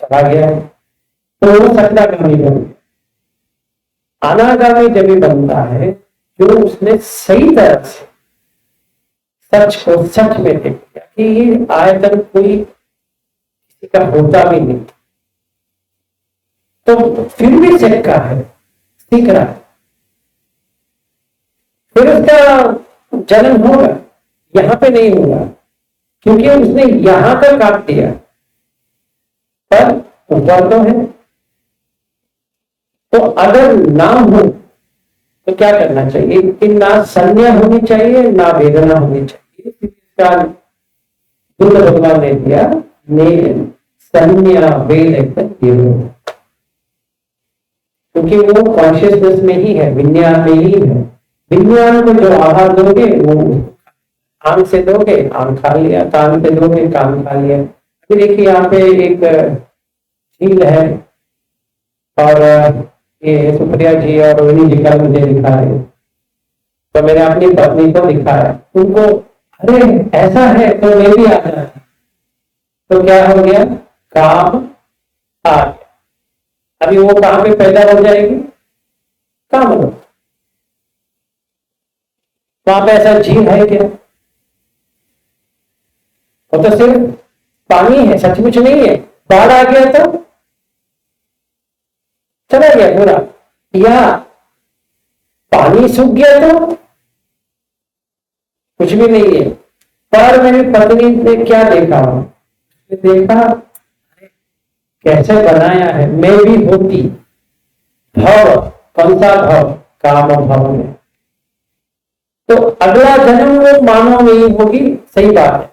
Speaker 2: चला गया, तो वो सकलागामी बन गया। अनागामी जब भी बनता है जो उसने सही तरह से सच को सच में देख लिया कि ये आयतन कोई किसी का होता भी नहीं, तो फिर भी सिक्का है, सीख रहा है, फिर उसका जन्म होगा, यहां पे नहीं होगा, क्योंकि उसने यहां तक काट दिया, पर ऊपर तो है। तो अगर ना हो तो क्या करना चाहिए कि ना संज्ञा होनी चाहिए, ना वेदना होनी चाहिए। इसका बुद्ध भगवान ने दिया संज्ञा वेद, क्योंकि वो कॉन्शियसनेस में ही है, विज्ञान में ही है। विज्ञान को जो आहार दोगे वो आंख से दोगे, आंख खा लिया, कान से दोगे, कान खा लिया। अभी देखिए यहाँ पे एक झील है और ये सुप्रिया जी और रोहिणी जी का मुझे दिखा है, तो मैंने अपनी पत्नी को दिखाया, उनको अरे ऐसा है तो मैं भी आ जाता, तो क्या हो गया, काम आ गया। अभी वो कहां पे पैदा हो जाएगी, काम हो, वहां पे ऐसा झील है क्या? वो तो सिर्फ पानी है, सचमुच नहीं है। बाढ़ आ गया तो चला गया पूरा, या पानी सूख गया तो कुछ भी नहीं है। पर मेरी पत्नी ने क्या देखा, देखा कैसे बनाया है, मैं भी होती भव, कौन सा भव, काम भव में, तो अगला जन्म वो मानव नहीं होगी, सही बात है,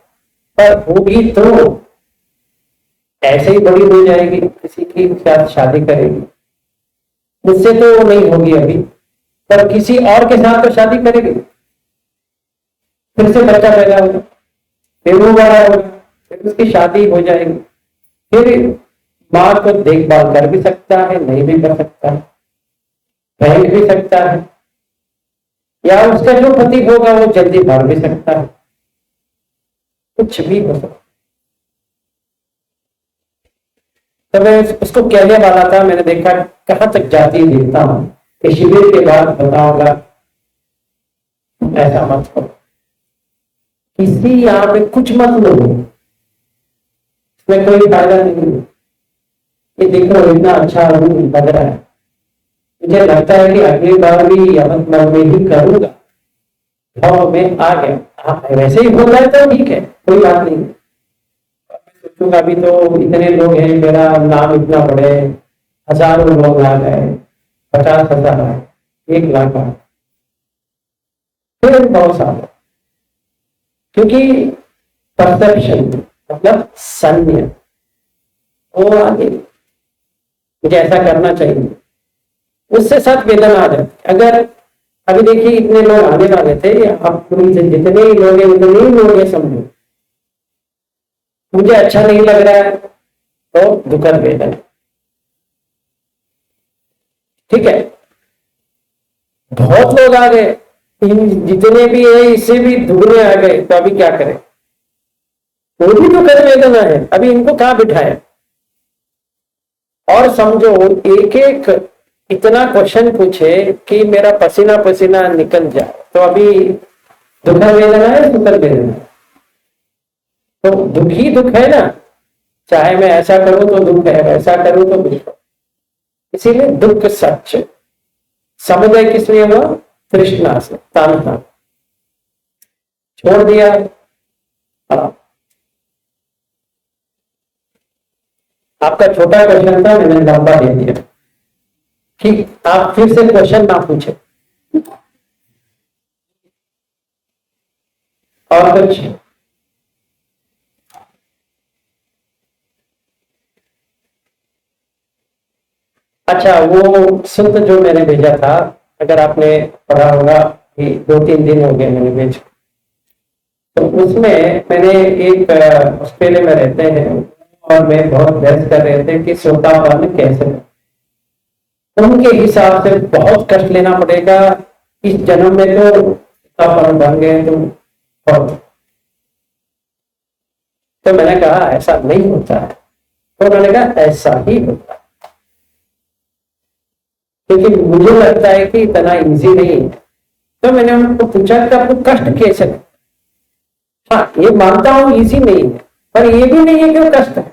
Speaker 2: पर होगी तो ऐसे ही बड़ी हो जाएगी, किसी की साथ शादी करेगी, मुझसे तो नहीं होगी अभी, पर किसी और के साथ तो शादी करेगी, फिर से बच्चा पैदा होगा, फिर वो बड़ा होगा, फिर उसकी शादी हो जाएगी, फिर माँ को देखभाल कर भी सकता है, नहीं भी कर सकता, फेंक भी सकता है, या उसका जो पति होगा वो जल्दी मर भी सकता है, कुछ भी हो सकता। तो मैं उसको कहने वाला था, मैंने देखा कहां तक जाती देखता हूं कि शिविर के बाद बताऊंगा ऐसा मत करो, किसी यहाँ पे कुछ मत लो, इसमें कोई फायदा नहीं है। ये देखो इतना अच्छा रूम लग रहा है, मुझे लगता है कि अगली बार भी यमन में ही करूंगा, भाव में आ गया, वैसे ही होता है तो ठीक है, कोई बात नहीं। सोचूंगा अभी तो इतने लोग हैं, मेरा नाम इतना बड़े, हजारों लोग आ गए, 50,000 आए, 1 लाख आए, फिर बहुत सारा, क्योंकि परसेप्शन मतलब संज्ञा वो आगे मुझे ऐसा करना चाहिए, उससे साथ वेदना आ जाती। अगर अभी देखिए इतने लोग आने वाले थे, आप जितने ही लोग हैं उतने ही लोग हैं, समझो मुझे अच्छा नहीं लग रहा है, तो दुखद वेदना। ठीक है, बहुत लोग आ गए, इन जितने भी है इससे भी दुगने आ गए, तो अभी क्या करें? वो भी दुखद वेदना है, अभी इनको कहां बिठाए? और समझो एक एक इतना क्वेश्चन पूछे कि मेरा पसीना पसीना निकल जाए, तो अभी दुखद वेदना है, सुखद वेदना है? तो दुख ही दुख है ना, चाहे मैं ऐसा करूं तो दुख है, वैसा करूं तो दुख है। इसीलिए दुख सच समुदय किस लिए हुआ? तृष्णा से, तान्हा छोड़ दिया। आपका छोटा क्वेश्चन था, मैंने लंबा दे दिया। ठीक, आप फिर से क्वेश्चन ना पूछे। और कुछ? अच्छा, वो सूत्र जो मैंने भेजा था, अगर आपने पढ़ा होगा, कि 2-3 दिन हो गए मैंने भेज, तो उसमें मैंने एक ऑस्ट्रेलिया में रहते हैं और मैं बहुत बहस कर रहे थे कि श्रोतापन कैसे है। उनके हिसाब से बहुत कष्ट लेना पड़ेगा इस जन्म में, तो श्रोतापन बन गए तो बहुत। तो मैंने कहा ऐसा नहीं होता है, तो उन्होंने कहा ऐसा ही होता है, क्योंकि मुझे लगता है कि इतना इजी नहीं है। तो मैंने उनको पूछा कि आपको कष्ट कैसे? हाँ, ये मानता हूं इजी नहीं है, पर ये भी नहीं है कि वो कष्ट है।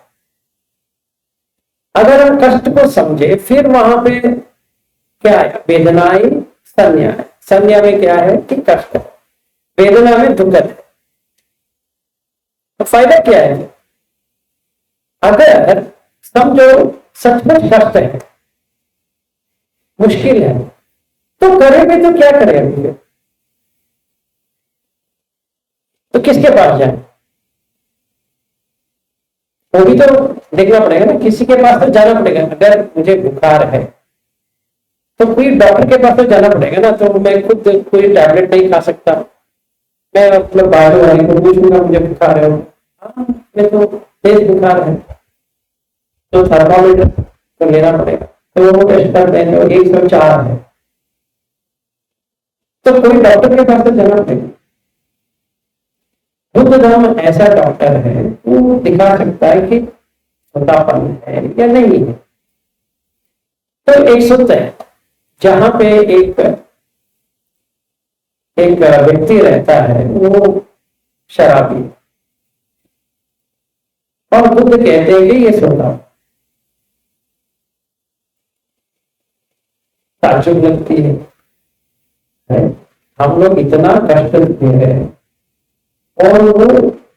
Speaker 2: अगर हम कष्ट को समझे, फिर वहां पे क्या है? वेदनाएं, संज्ञा है। संज्ञा में क्या है कि कष्ट है, वेदना में दुखद है। तो फायदा क्या है? अगर समझो सचमुच कष्ट है, मुश्किल है, तो करेंगे तो क्या करेंगे? तो किसके पास जाए? वो भी तो देखना पड़ेगा ना, किसी के पास तो जाना पड़ेगा। अगर मुझे बुखार है तो कोई डॉक्टर के पास तो जाना पड़ेगा ना, तो मैं खुद कोई टैबलेट नहीं खा सकता। मैं मतलब बाहर वाले को पूछूंगा मुझे बुखार है, हाँ मैं तो तेज बुखार है, तो थर्मामीटर तो लेना पड़ेगा, तो वो टेस्ट करते हैं तो 104 है, तो कोई डॉक्टर के पास तो जाना पड़ेगा। बुद्ध धर्म ऐसा डॉक्टर है, वो दिखा सकता है कि छोटापन है या नहीं है। तो एक सूत्र है, जहां पे एक व्यक्ति रहता है, वो शराबी, और बुद्ध कहते हैं कि ये सोता। ताज्जुब लगती है, हम लोग इतना कष्ट दे रहे हैं और वो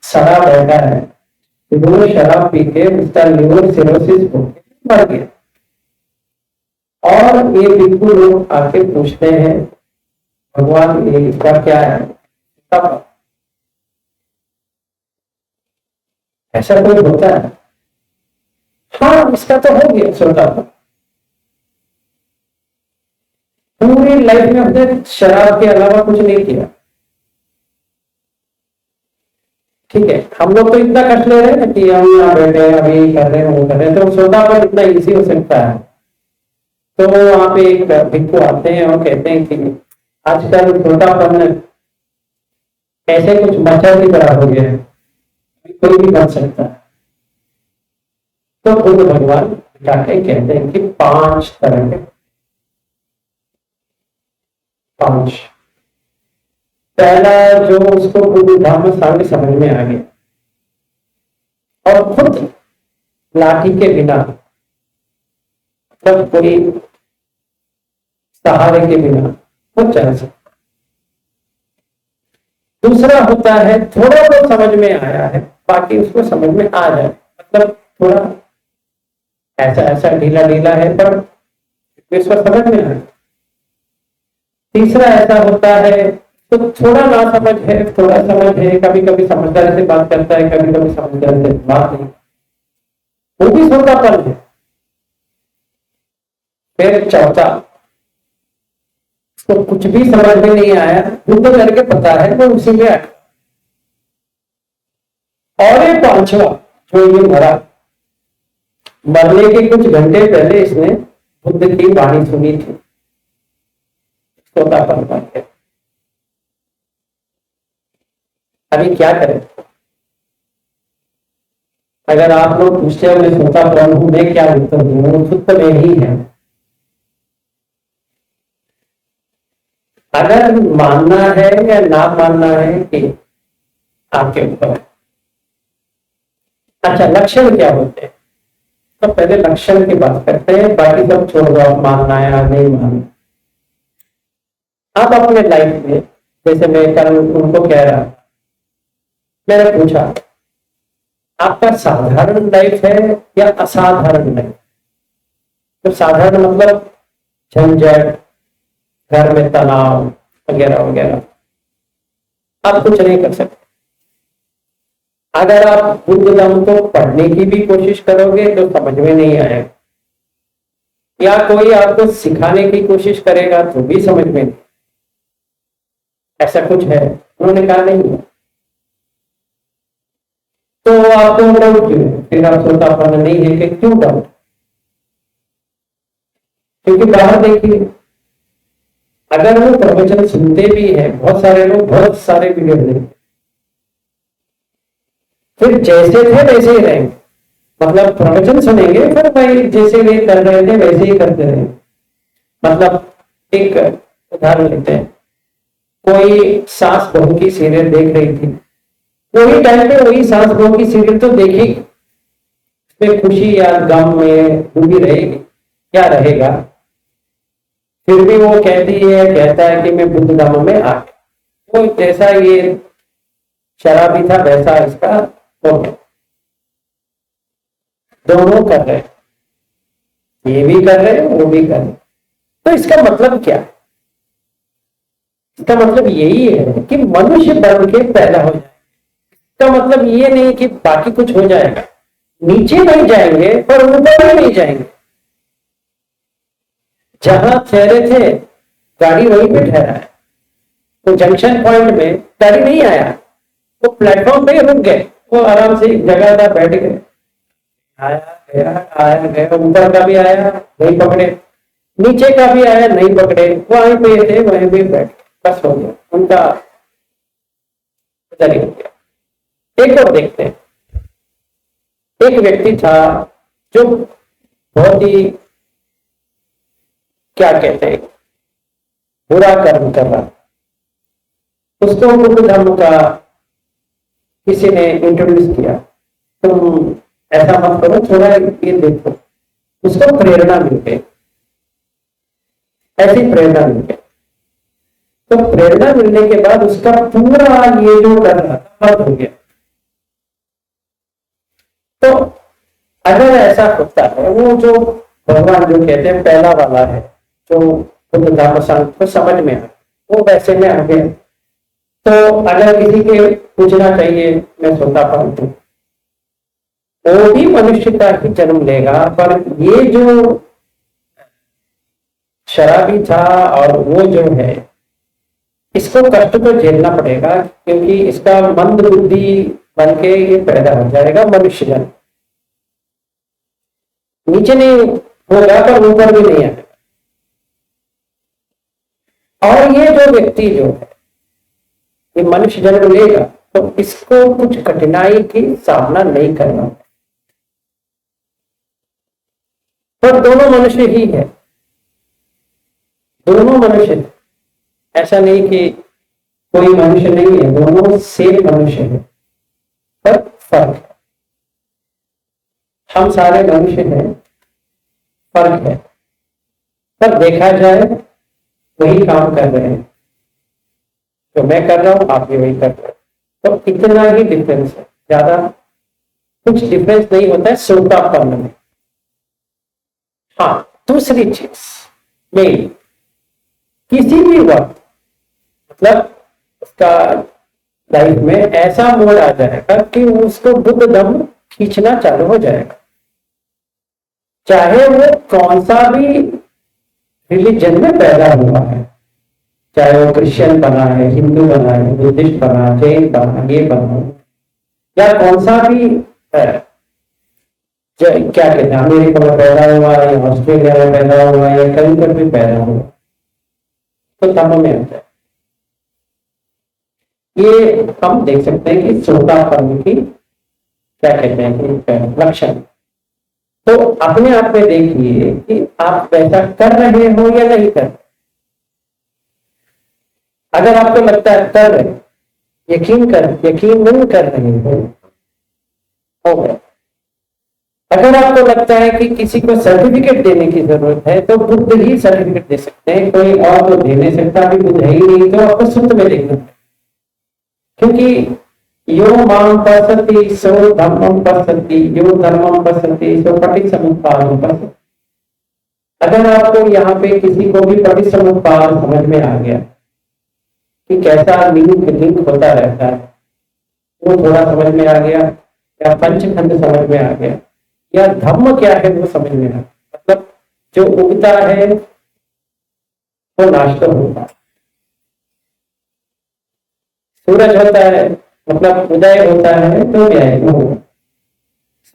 Speaker 2: सड़ा बैठा है, वो शराब पी के उसका लिवर सिरोसिस होकर मर गया। और ये बिल्कुल लोग आके पूछते हैं भगवान ये इसका क्या है? तब ऐसा कोई होता है? हाँ, इसका तो हो गया श्रोतापन। पूरी लाइफ में अपने शराब के अलावा कुछ नहीं किया। ठीक है, हम लोग तो इतना कष्ट ले रहे हैं ना कि हम यहाँ बैठे हैं, अभी कर रहे हैं, वो कर रहे हैं, तो श्रोतापन इतना इजी हो सकता है। तो वहां पे एक भिक्षु आते हैं और कहते हैं कि आजकल श्रोतापन ऐसे कुछ मच्छर की तरह हो गया है, कोई भी बन सकता है। तो बुद्ध भगवान जाके कहते हैं कि 5 तरह के, 5। पहला जो उसको बुद्ध धम्म संग समझ में आ गया और खुद लाठी के बिना, मतलब कोई सहारे के बिना वो चल सकता। दूसरा होता है थोड़ा बहुत समझ में आया है, बाकी उसको समझ में आ जाए, मतलब थोड़ा ऐसा ऐसा ढीला ढीला है पर इसको समझ में आए। तीसरा ऐसा होता है तो थोड़ा ना समझ है, थोड़ा समझ है, कभी कभी समझदारी से बात करता है, कभी कभी समझदारी से बात नहीं, वो भी श्रोतापन है। फिर चौथा, उसको कुछ भी समझ में नहीं आया, बुद्ध करके पता है वो उसी में अटका। और ये 5वां जो ये मरा, मरने के कुछ घंटे पहले इसने बुद्ध की वाणी सुनी थी, सोतापन करके। अभी क्या करें? अगर आप लोग पूछते हो मैं सोतापन हूं, मैं क्या उत्तर दूं? उत्तर में ही है। अगर मानना है या ना मानना है कि आपके ऊपर है। अच्छा, लक्षण क्या होते हैं? तो पहले लक्षण की बात करते हैं, बाकी सब छोड़ दो, आप मानना है या नहीं मानना। आप अपने लाइफ में, जैसे मैं कल उनको कह रहा, मैंने पूछा आपका साधारण लाइफ है या असाधारण लाइफ? तो साधारण मतलब झंझट, घर में तनाव वगैरह वगैरह, आप कुछ नहीं कर सकते। अगर आप बुद्ध धर्म को पढ़ने की भी कोशिश करोगे तो समझ में नहीं आएगा, या कोई आपको सिखाने की कोशिश करेगा तो भी समझ में नहीं। ऐसा कुछ है? उन्होंने कहा नहीं है। तो आपको डाउट क्यों है? फिर आप सोतापन नहीं है कि क्यों डाउट? क्योंकि बाहर देखिए, अगर वो प्रवचन सुनते भी हैं, बहुत सारे लोग बहुत सारे वीडियो देखते, फिर जैसे थे वैसे ही रहेंगे। मतलब प्रवचन सुनेंगे फिर भाई जैसे वे कर रहे थे वैसे ही करते रहे। मतलब एक उदाहरण लेते हैं, कोई सास बहू की सीरियल देख रही थी, वही टाइम पे वही सास बहू की सीरियल तो देखेगी, उसमें खुशी या गम में डूबी रहेगी, क्या रहेगा? फिर भी वो कहता है कि मैं बुद्ध धर्म में आ गया। वो जैसा ये शराबी था वैसा इसका हो गया। दोनों कर रहे, ये भी कर रहे वो भी कर रहे। तो इसका मतलब क्या है? इसका मतलब यही है कि मनुष्य बन के पैदा हो जाए। इसका मतलब ये नहीं कि बाकी कुछ हो जाएगा, नीचे नहीं जाएंगे पर ऊपर भी नहीं जाएंगे। जहां ठहरे थे गाड़ी वहीं पे ठहरा है, तो जंक्शन पॉइंट में गाड़ी नहीं आया, तो प्लेटफॉर्म पे रुक गए, वो आराम से जगह था बैठ गए, आया गया, ऊपर का भी आया नहीं पकड़े, नीचे का भी आया नहीं पकड़े, वहीं पे थे वहीं पे बैठ, बस हो गया उनका, उधर ही हो गया। एक और देखते हैं, एक व्यक्ति था जो बहुत ही क्या कहते हैं बुरा कर्म कर रहा, उसको बुद्ध धर्म का किसी ने इंट्रोड्यूस किया, तुम ऐसा मत करो, थोड़ा ये देखो, उसको प्रेरणा मिल गई, ऐसी प्रेरणा मिल गई। तो प्रेरणा मिलने के बाद उसका पूरा ये जो कर रहा था बंद हो गया। तो अगर ऐसा होता है, वो जो भगवान जो कहते हैं पहला वाला है, जो बुद्ध धर्म संघ को समझ में आ, वो वैसे में आ गया। तो अगर किसी के पूछना चाहिए मैं सोतापन हूं, वो भी मनुष्यता ही जन्म लेगा, पर ये जो शराबी था और वो जो है, इसको कष्ट तो झेलना पड़ेगा, क्योंकि इसका मंद बुद्धि बन के ये पैदा हो जाएगा मनुष्य जन्म। नीचे नहीं होगा पर ऊपर भी नहीं आएगा। और ये जो व्यक्ति जो है ये मनुष्य जन्म लेगा, तो इसको कुछ कठिनाई की सामना नहीं करना, पर दोनों मनुष्य ही है, दोनों मनुष्य है। ऐसा नहीं कि कोई मनुष्य नहीं है, दोनों सेम मनुष्य है, पर फर्क है। हम सारे मनुष्य हैं, फर्क है, पर देखा जाए वही काम कर रहे हैं, जो मैं कर रहा हूं आप भी वही कर रहे हैं, तो इतना ही डिफरेंस है, ज्यादा कुछ डिफरेंस नहीं होता है सोतापन में। हाँ, दूसरी चीज मेरी किसी भी वक्त मतलब उसका लाइफ में ऐसा मोड़ आ जाएगा कि उसको बुद्ध धर्म खींचना चालू हो जाएगा, चाहे वो कौन सा भी रिलीजन में पैदा हुआ है, चाहे वो क्रिश्चियन बना है, हिंदू बना है, बुद्धिस्ट बना, जैन बना, ये बना, या कौन सा भी क्या कहते हैं, अमेरिका में पैदा हुआ या ऑस्ट्रेलिया में पैदा हुआ या कहीं पर भी पैदा हुआ, तो धम्म में आता है। ये हम देख सकते हैं कि श्रोतापन की क्या कहते हैं कि लक्षण। तो अपने आप में देखिए कि आप वैसा कर रहे हो या नहीं कर रहे। अगर आपको लगता है कर रहे, यकीन नहीं कर रहे हो गया। अगर आपको लगता है कि किसी को सर्टिफिकेट देने की जरूरत है तो बुद्ध ही सर्टिफिकेट दे सकते हैं, कोई और तो दे नहीं सकता, अभी बुद्ध है ही नहीं, तो आपको शुद्ध में देखना है। क्योंकि यो मां पश्यति सो धम्मं पश्यति, यो धर्मं पश्यति सो पटिसमुत्पादं पश्यति। अगर आपको यहाँ पे किसी को भी पटिसमुत्पाद समझ में आ गया कि कैसा लिंक होता रहता है, वो थोड़ा समझ में आ गया, या पंचखंड समझ में आ गया, या धम्म क्या है वो समझ में आ गया, मतलब जो उगता है वो नाश तो होता है। सूरज होता है मतलब उदय होता है तो व्यय होगा,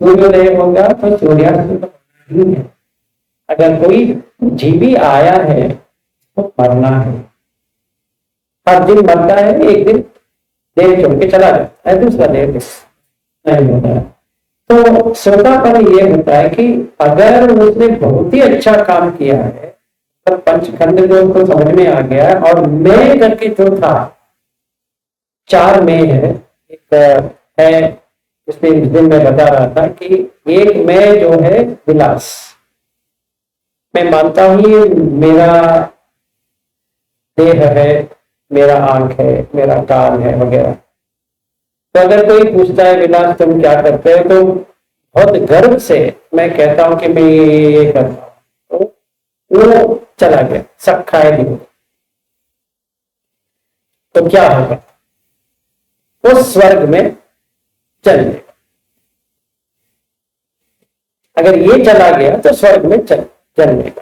Speaker 2: सूर्योदय होगा तो सूर्यास्त ही है। अगर कोई जीवी आया है तो मरना है, हर दिन मरता है, एक दिन देर छोड़ के चला जाता है, दूसरा देर नहीं होता है। तो श्रोतापन ये होता है कि अगर उसने बहुत ही अच्छा काम किया है तो पंचखंड जो उसको समझ में आ गया है, और मैं करके जो था, 4 में है, एक है जिसमें इस दिन मैं बता रहा था कि एक मैं जो है विलास, मैं मानता हूं ये मेरा देह है, मेरा आंख है, मेरा कान है वगैरह। तो अगर कोई पूछता है विलास तुम क्या करते हो, तो बहुत गर्व से मैं कहता हूं कि मैं ये करता हूं, तो वो चला गया, सब खाए नहीं। तो क्या होगा, वो स्वर्ग में चलेगा। अगर ये चला गया तो स्वर्ग में जन्मेगा,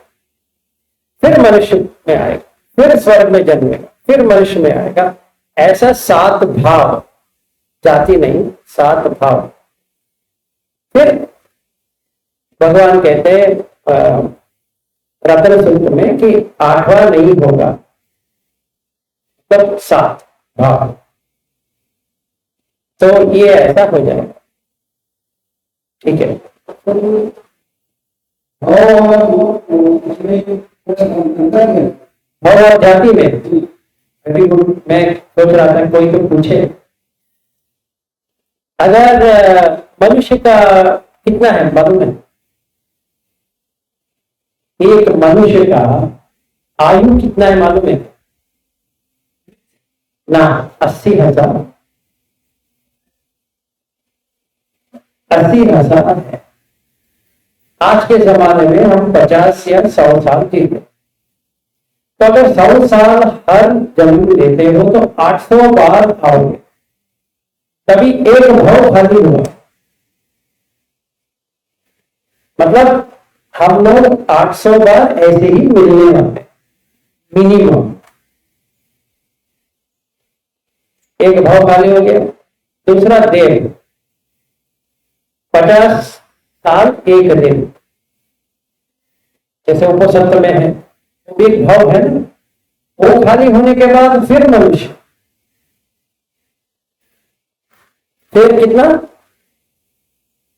Speaker 2: फिर मनुष्य में आएगा, फिर स्वर्ग में जन्मेगा, फिर मनुष्य में आएगा। ऐसा 7 भाव, जाति नहीं, 7 भाव। फिर भगवान कहते हैं रतन सूत्र में कि 8वां नहीं होगा, तब 7 भाव। तो ये ऐसा हो जाएगा, ठीक है। और जाति में अभी मैं सोच रहा था कोई तो पूछे, अगर मनुष्य का कितना है मालूम है? एक मनुष्य का आयु कितना है मालूम है ना? 80,000 है। आज के जमाने में हम 50 या 100 साल जीते, तो अगर 100 साल हर जन्म लेते हो तो 800 बार आओगे, तभी एक भाव खाली हुआ। मतलब हम लोग 800 बार ऐसे ही मिलने वाले मिनिमम। एक भाव खाली हो गया। दूसरा देव, 50 साल एक दिन, जैसे उपसत्व में है, तो एक भाव है ना, वो खाली होने के बाद फिर मनुष्य, फिर कितना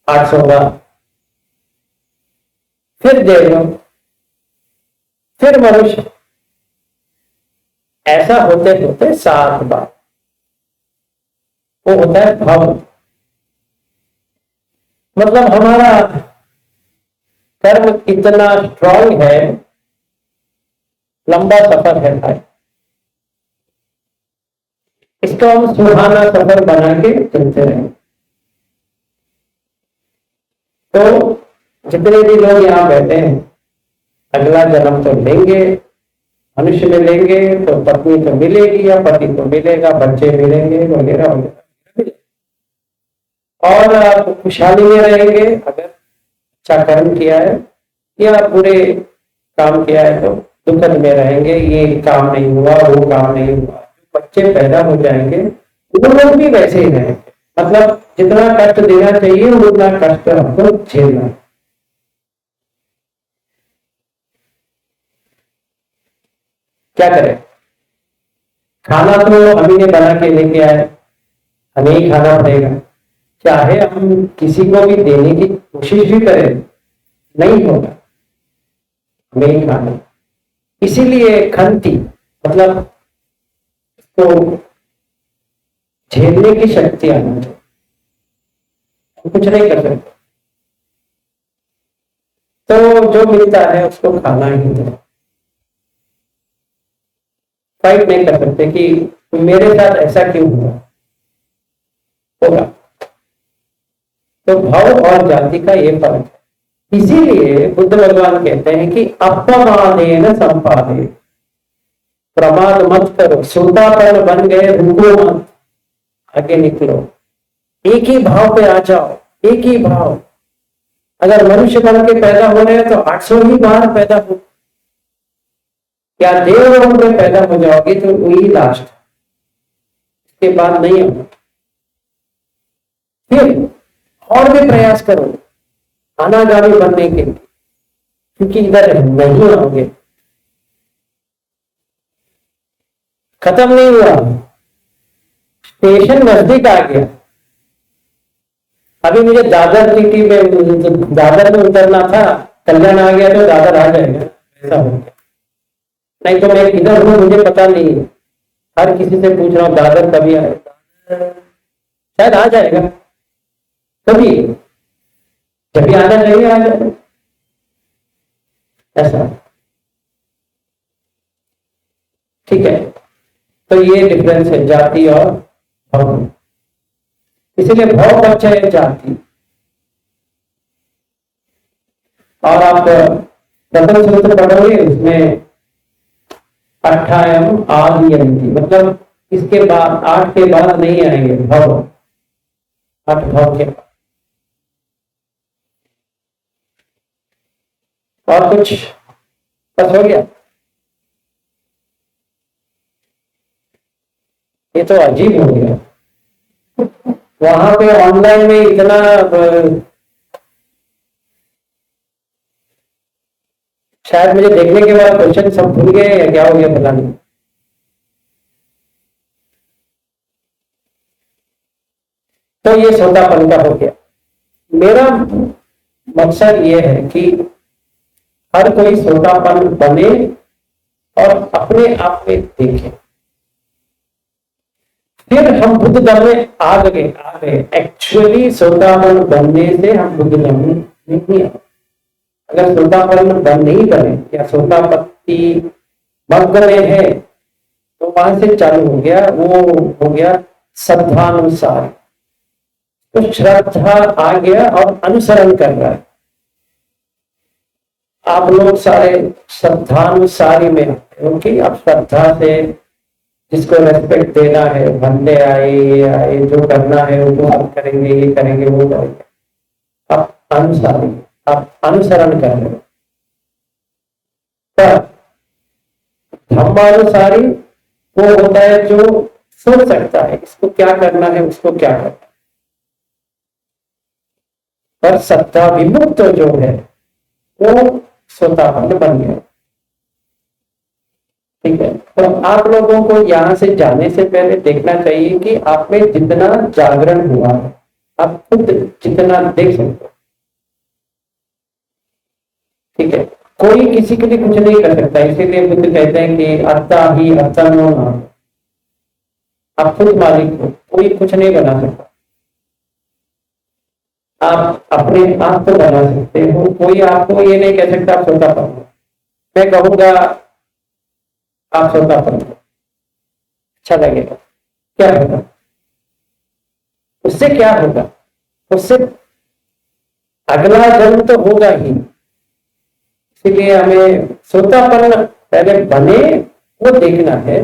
Speaker 2: 800 बार, फिर देव, फिर मनुष्य, ऐसा होते होते 7 बार वो होता है भाव। मतलब हमारा कर्म इतना स्ट्रांग है, लंबा सफर है भाई, इसको हम सुहाना सफर बना के चलते रहें। तो जितने भी लोग यहाँ बैठे हैं, अगला जन्म तो लेंगे, मनुष्य में लेंगे तो पत्नी तो मिलेगी या पति तो मिलेगा, बच्चे मिलेंगे वगैरह वगैरह, और आप खुशहाली में रहेंगे अगर अच्छा कर्म किया है, या बुरे काम किया है तो दुखद में रहेंगे, ये काम नहीं हुआ, वो काम नहीं हुआ। बच्चे पैदा हो जाएंगे, वो लोग भी वैसे ही रहेंगे, मतलब जितना कष्ट देना चाहिए उतना कष्ट हमको झेलना है। क्या करें? खाना तो हम ही ने बना के लेके आए, हमें ही खाना पड़ेगा। चाहे हम किसी को भी देने की कोशिश भी करें, नहीं होगा, हमें ही खाना। इसीलिए खंती मतलब तो झेलने की शक्ति आना चाहिए, कुछ नहीं कर सकते। तो जो मिलता है उसको खाना ही है। फाइट नहीं कर सकते कि मेरे साथ ऐसा क्यों हुआ, होगा। तो भाव और जाति का ये फर्क है। इसीलिए बुद्ध भगवान कहते हैं कि अपमानेन संपादे, प्रमाद मत करो, सूतापन बन गए रुको मत, आगे निकलो, एक ही भाव पे आ जाओ, एक ही भाव। अगर मनुष्य बन के पैदा हो रहे हैं तो 800 ही बार पैदा हो, क्या देवलोक में पैदा हो जाओगे तो वही लास्ट, इसके बाद नहीं होगा। फिर और भी प्रयास करो अनागामी बनने के लिए, क्योंकि इधर नहीं आओगे, खत्म नहीं हुआ, स्टेशन नजदीक आ गया। अभी मुझे दादर सिटी में, दादर में उतरना था, कल्याण आ गया तो दादर आ जाएगा, ऐसा हो गया। नहीं तो मैं किधर हूँ मुझे पता नहीं है, हर किसी से पूछ रहा हूँ दादर कभी आएगा, शायद आ जाएगा कभी, जब भी आना चाहिए आ जाएगा, ऐसा। ठीक है, तो ये डिफरेंस है जाति और भाव। इसीलिए भाव पक्ष है जाति। और आप प्रथम सूत्र पढ़ोगे उसमें अठायम आदियंती, मतलब इसके बाद 8 के बाद नहीं आएंगे भाव, 8 भाव के बाद। और कुछ बस हो गया? ये तो अजीब हो गया। वहां पे ऑनलाइन में इतना शायद मुझे देखने के बाद क्वेश्चन सब भूल गए या क्या हो गया पता नहीं। तो ये सौदापन का हो गया। मेरा मकसद ये है कि हर कोई सौदापन बने और अपने आप में देखे, फिर हम बुद्ध धर्म में आ गए। एक्चुअली सौदापन बनने से हम बुद्ध धर्म में नहीं आए। अगर सौदापन बन नहीं करें या सौदापत्ति मग्न में है तो वहां से चालू हो गया, वो हो गया श्रद्धानुसार। तो श्रद्धा आ गया और अनुसरण कर रहा है। आप लोग सारे श्रद्धानुसारी में क्योंकि आप श्रद्धा से जिसको रेस्पेक्ट देना है, बंदे आए जो करना है वो आप करेंगे, ये करेंगे वो करेंगे, आप अनुसारी, आप अनुसरण कर रहे हो। पर धम्मानुसारी वो होता है जो सोच सकता है इसको क्या करना है, उसको क्या करना है। पर सत्ता विमुक्त जो है वो स्वतःपन्न बन गया। ठीक है, तो आप लोगों को यहां से जाने से पहले देखना चाहिए कि आप में जितना जागरण हुआ है, आप खुद जितना देख सकते हो। ठीक है, कोई किसी के लिए कुछ नहीं कर सकता, इसीलिए बुद्ध कहते हैं कि अत्ता ही अत्तनो नाम, आप खुद मालिक हो, कोई कुछ नहीं बना सकता। आप अपने आप को बना सकते हो, कोई आपको ये नहीं कह सकता आप सोता पन। मैं कहूंगा आप सोता पन, अच्छा लगेगा, क्या होगा उससे? क्या होगा उससे? अगला जन्म तो होगा ही। इसीलिए हमें सोतापन पहले बने वो देखना है,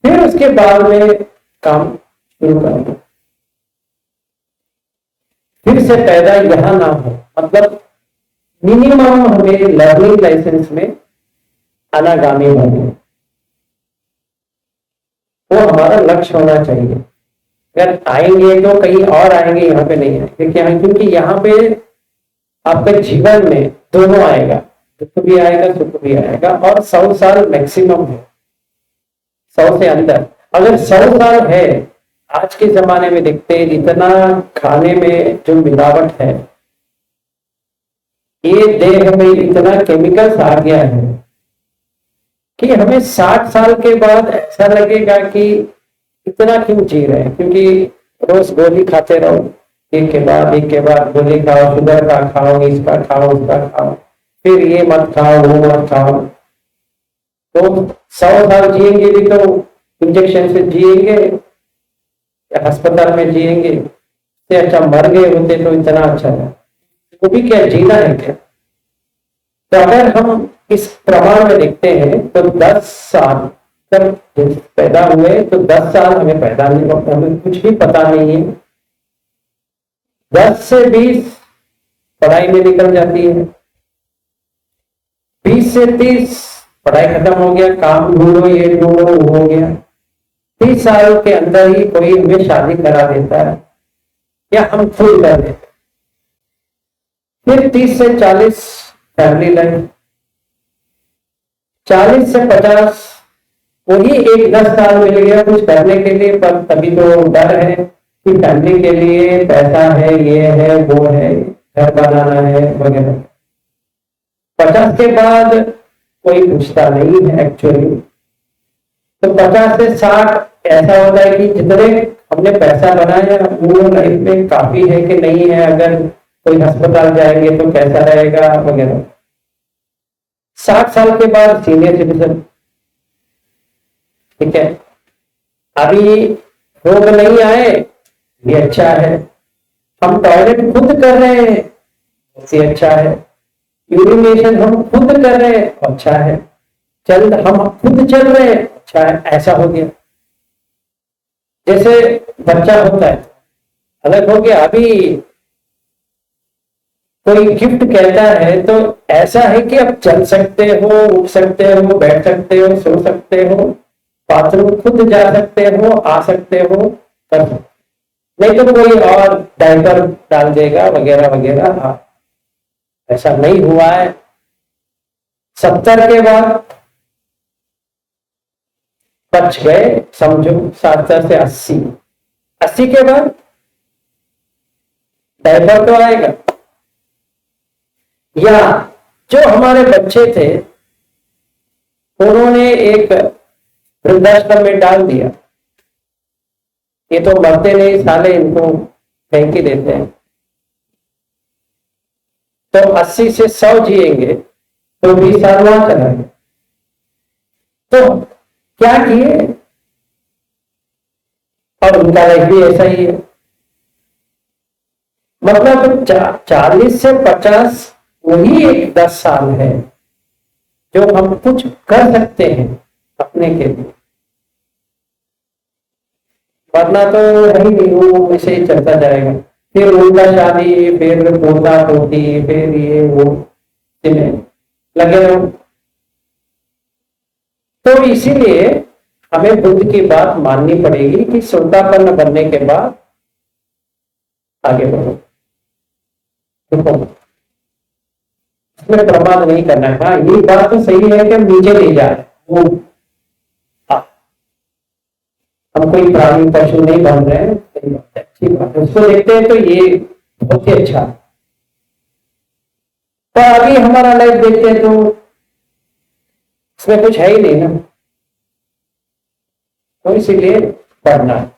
Speaker 2: फिर उसके बाद में काम शुरू करना। फिर से पैदा यहां ना हो, मतलब मिनिमम हमें लर्निंग लाइसेंस में अनागामी बने, वो हमारा लक्ष्य होना चाहिए। अगर आएंगे तो कहीं और आएंगे, यहाँ पे नहीं आएंगे। क्या है? क्योंकि यहाँ पे आपके जीवन में दोनों आएगा, दुख भी आएगा सुख भी आएगा, और 100 साल मैक्सिमम है, 100 से अंदर। अगर 100 साल है, आज के जमाने में देखते हैं जितना खाने में जो मिलावट है, ये देह में इतना केमिकल्स आ गया है कि हमें 60 साल के बाद ऐसा लगेगा कि इतना क्यों जी रहे हैं। क्योंकि रोज गोली खाते रहो, एक के बाद गोली खाओ, शुगर का खाओ, इसका खाओ, उसका खाओ, फिर ये मत खाओ, वो मत खाओ। तो 100 साल जिएंगे भी तो इंजेक्शन से जिएंगे या अस्पताल में जिएंगे, इससे अच्छा मर गए होते तो इतना अच्छा है। वो भी क्या जीना है क्या? तो अगर हम इस प्रमाण में देखते हैं तो 10 साल जब पैदा हुए तो 10 साल हमें पैदा नहीं, हमें कुछ भी पता नहीं है। 10 से 20 पढ़ाई में निकल जाती है, 20 से 30 पढ़ाई खत्म हो गया, काम ढूंढो, ये ढूंढो, वो हो गया। 30 साल के अंदर ही कोई हमें शादी करा देता है या हम खुद कर देते। फिर 30 से 40 फैमिली लाइफ, 40 से 50 वही एक 10 साल मिल गया कुछ करने के लिए, पर तभी तो डर है कि फैमिली के लिए पैसा है, ये है, वो है, घर बनाना है वगैरह। 50 के बाद कोई पूछता नहीं है एक्चुअली। तो 50 से 60 ऐसा होता है कि जितने हमने पैसा बनाया वो लाइफ में काफी है कि नहीं है, अगर कोई अस्पताल जाएंगे तो कैसा रहेगा वगैरह। 60 साल के बाद सीनियर सिटीजन, ठीक है, अभी रोग नहीं आए ये अच्छा है, हम टॉयलेट खुद कर रहे हैं ये अच्छा है, यूरिनेशन हम खुद कर रहे हैं अच्छा है, हम खुद चल रहे हैं अच्छा है, ऐसा हो गया। जैसे बच्चा होता है अलग हो गया, अभी कोई गिफ्ट कहता है तो ऐसा है कि अब चल सकते हो, उठ सकते हो, बैठ सकते हो, सो सकते हो, बाथरूम खुद जा सकते हो, आ सकते हो, कर सकते। नहीं तो कोई और डायपर डाल देगा वगैरह वगैरह। ऐसा नहीं हुआ है। 70 के बाद बच गए समझो, 70 से 80, 80 के बाद डायपर तो आएगा। या जो हमारे बच्चे थे उन्होंने एक वृद्धाश्रम में डाल दिया, ये तो मरते नहीं साले, इनको फेंक ही देते हैं। तो 80 से 100 जिएंगे तो 20 साल वहां चला गया। तो क्या किए, और उनका लाइफ भी ऐसा ही है। मतलब 40 से 50 वही एक 10 साल है जो हम कुछ कर सकते हैं अपने के लिए, वरना तो है ही नहीं, वो ऐसे ही चलता जाएगा। फिर उनका शादी, फिर पोता पोती, फिर ये वो लगे रहो। तो इसीलिए हमें बुद्ध की बात माननी पड़ेगी कि श्रोतापन्न बनने के बाद आगे बढ़ो, देखो इसमें प्रमाद नहीं करना है। हाँ, ये बात तो सही है कि हम नीचे नहीं जा रहे, वो हम कोई प्राणी पशु नहीं बन रहे हैं, सही बात है, अच्छी बात है, उसको देखते हैं तो ये बहुत ही अच्छा। पर अभी हमारा लाइफ देखते हैं तो इसमें कुछ है ही नहीं ना, तो इसीलिए पढ़ना है।